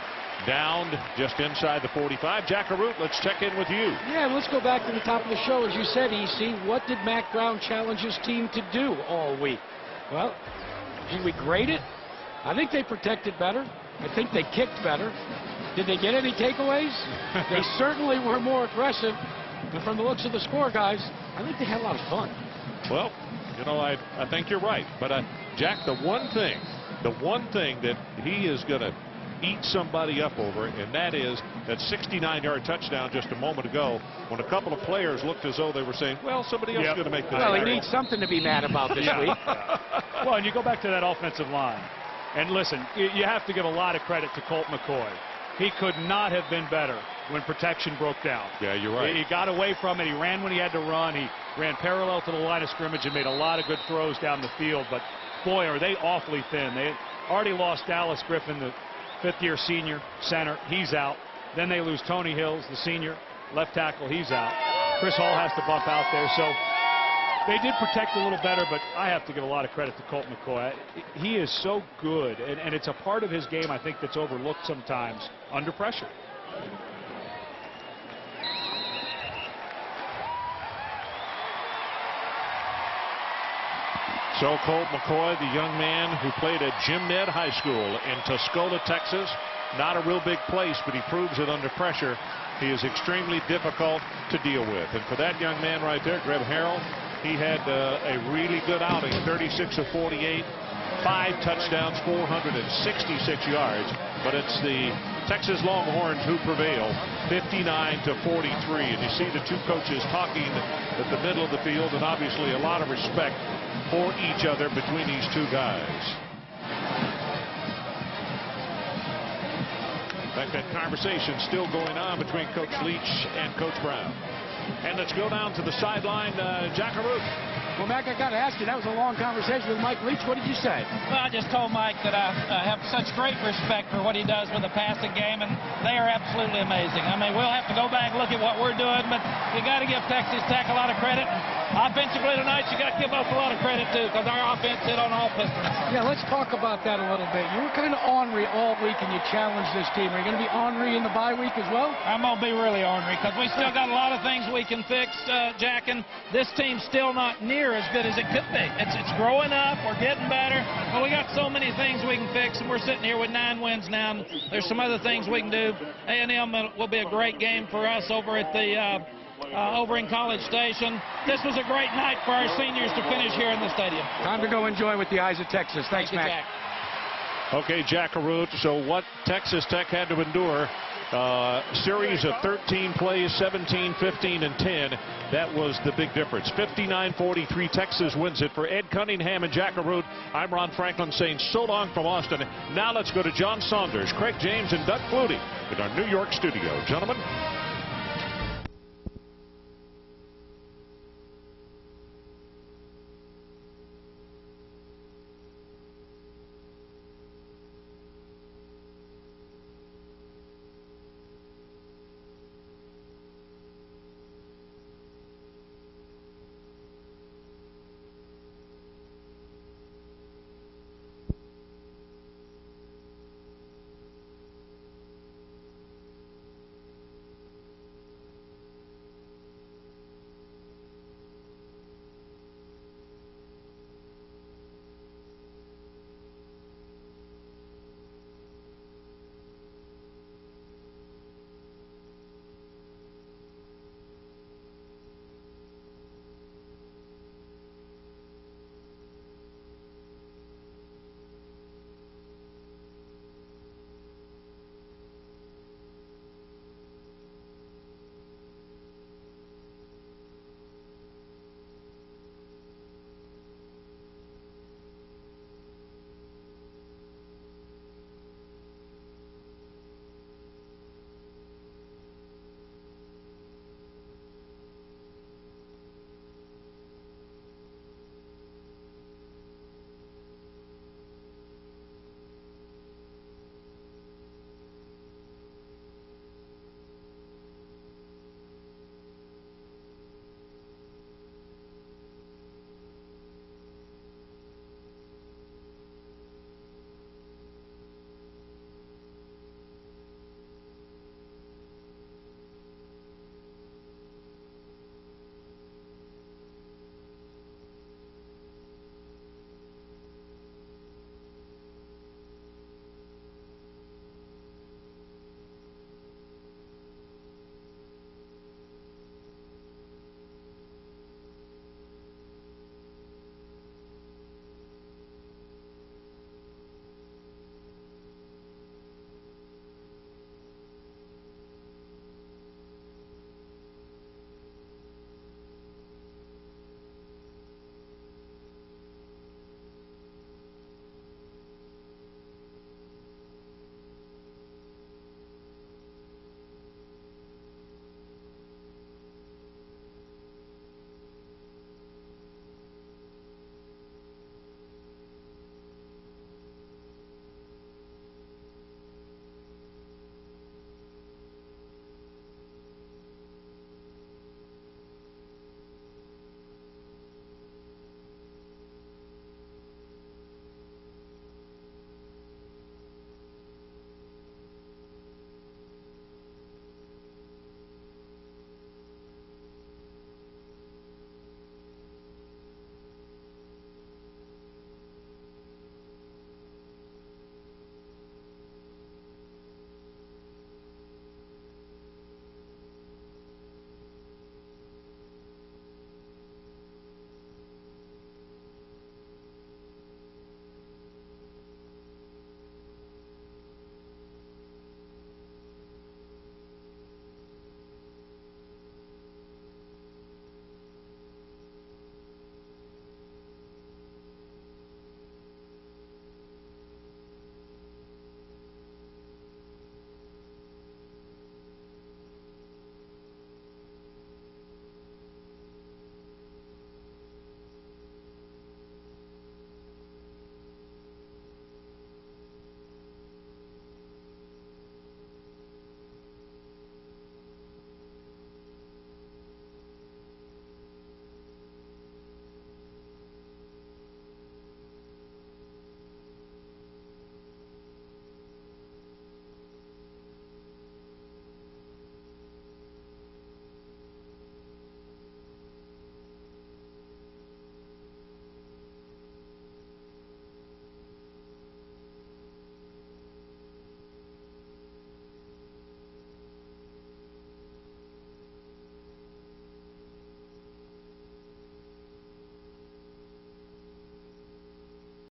downed just inside the 45. Jack Arute, let's check in with you. Yeah, let's go back to the top of the show. As you said, EC, what did Mack Brown challenge his team to do all week? Well, did we grade it? I think they protected better. I think they kicked better. Did they get any takeaways? They certainly were more aggressive. And from the looks of the score, guys, I think they had a lot of fun. Well, you know, I think you're right. But, Jack, the one thing that he is going to eat somebody up over, and that is that 69-yard touchdown just a moment ago, when a couple of players looked as though they were saying, well, somebody else is going to make this. Well, he needs something to be mad about this week. Well, and you go back to that offensive line. And listen, you have to give a lot of credit to Colt McCoy. He could not have been better when protection broke down. Yeah, you're right. He got away from it. He ran when he had to run. He ran parallel to the line of scrimmage and made a lot of good throws down the field. But, boy, are they awfully thin. They already lost Dallas Griffin, the 5th-year senior center. He's out. Then they lose Tony Hills, the senior left tackle. He's out. Chris Hall has to bump out there. So they did protect a little better, but I have to give a lot of credit to Colt McCoy. He is so good, and it's a part of his game, I think, that's overlooked sometimes under pressure. So Colt McCoy, the young man who played at Jim Ned High School in Tuscola, Texas. Not a real big place, but he proves that under pressure he is extremely difficult to deal with. And for that young man right there, Greg Harrell, he had a really good outing, 36 of 48, 5 touchdowns, 466 yards. But it's the Texas Longhorns who prevail, 59 to 43. And you see the two coaches talking at the middle of the field, and obviously a lot of respect for each other between these two guys. In fact, that conversation still going on between Coach Leach and Coach Brown. And let's go down to the sideline, Jack Arute. Well, Mac, I got to ask you, that was a long conversation with Mike Leach. What did you say? Well, I just told Mike that I have such great respect for what he does with the passing game, and they are absolutely amazing. I mean, we'll have to go back and look at what we're doing, but you got to give Texas Tech a lot of credit. Offensively tonight, you got to give us a lot of credit, too, because our offense hit on all pistons. Yeah, let's talk about that a little bit. You were kind of ornery all week, and you challenged this team. Are you going to be ornery in the bye week as well? I'm going to be really ornery, because we still got a lot of things we can fix, Jack, and this team's still not near as good as it could be. It's growing up. We're getting better. But we got so many things we can fix, and we're sitting here with 9 wins now. And there's some other things we can do. A&M will be a great game for us over at the over in College Station. This was a great night for our seniors to finish here in the stadium. Time to go enjoy with the eyes of Texas. Thanks, Thank you, Mac. Jack. Okay, Jack Arute. So what Texas Tech had to endure, series of 13 plays, 17, 15, and 10. That was the big difference. 59-43, Texas wins it. For Ed Cunningham and Jack Arute, I'm Ron Franklin saying so long from Austin. Now let's go to John Saunders, Craig James, and Doug Flutie in our New York studio. Gentlemen.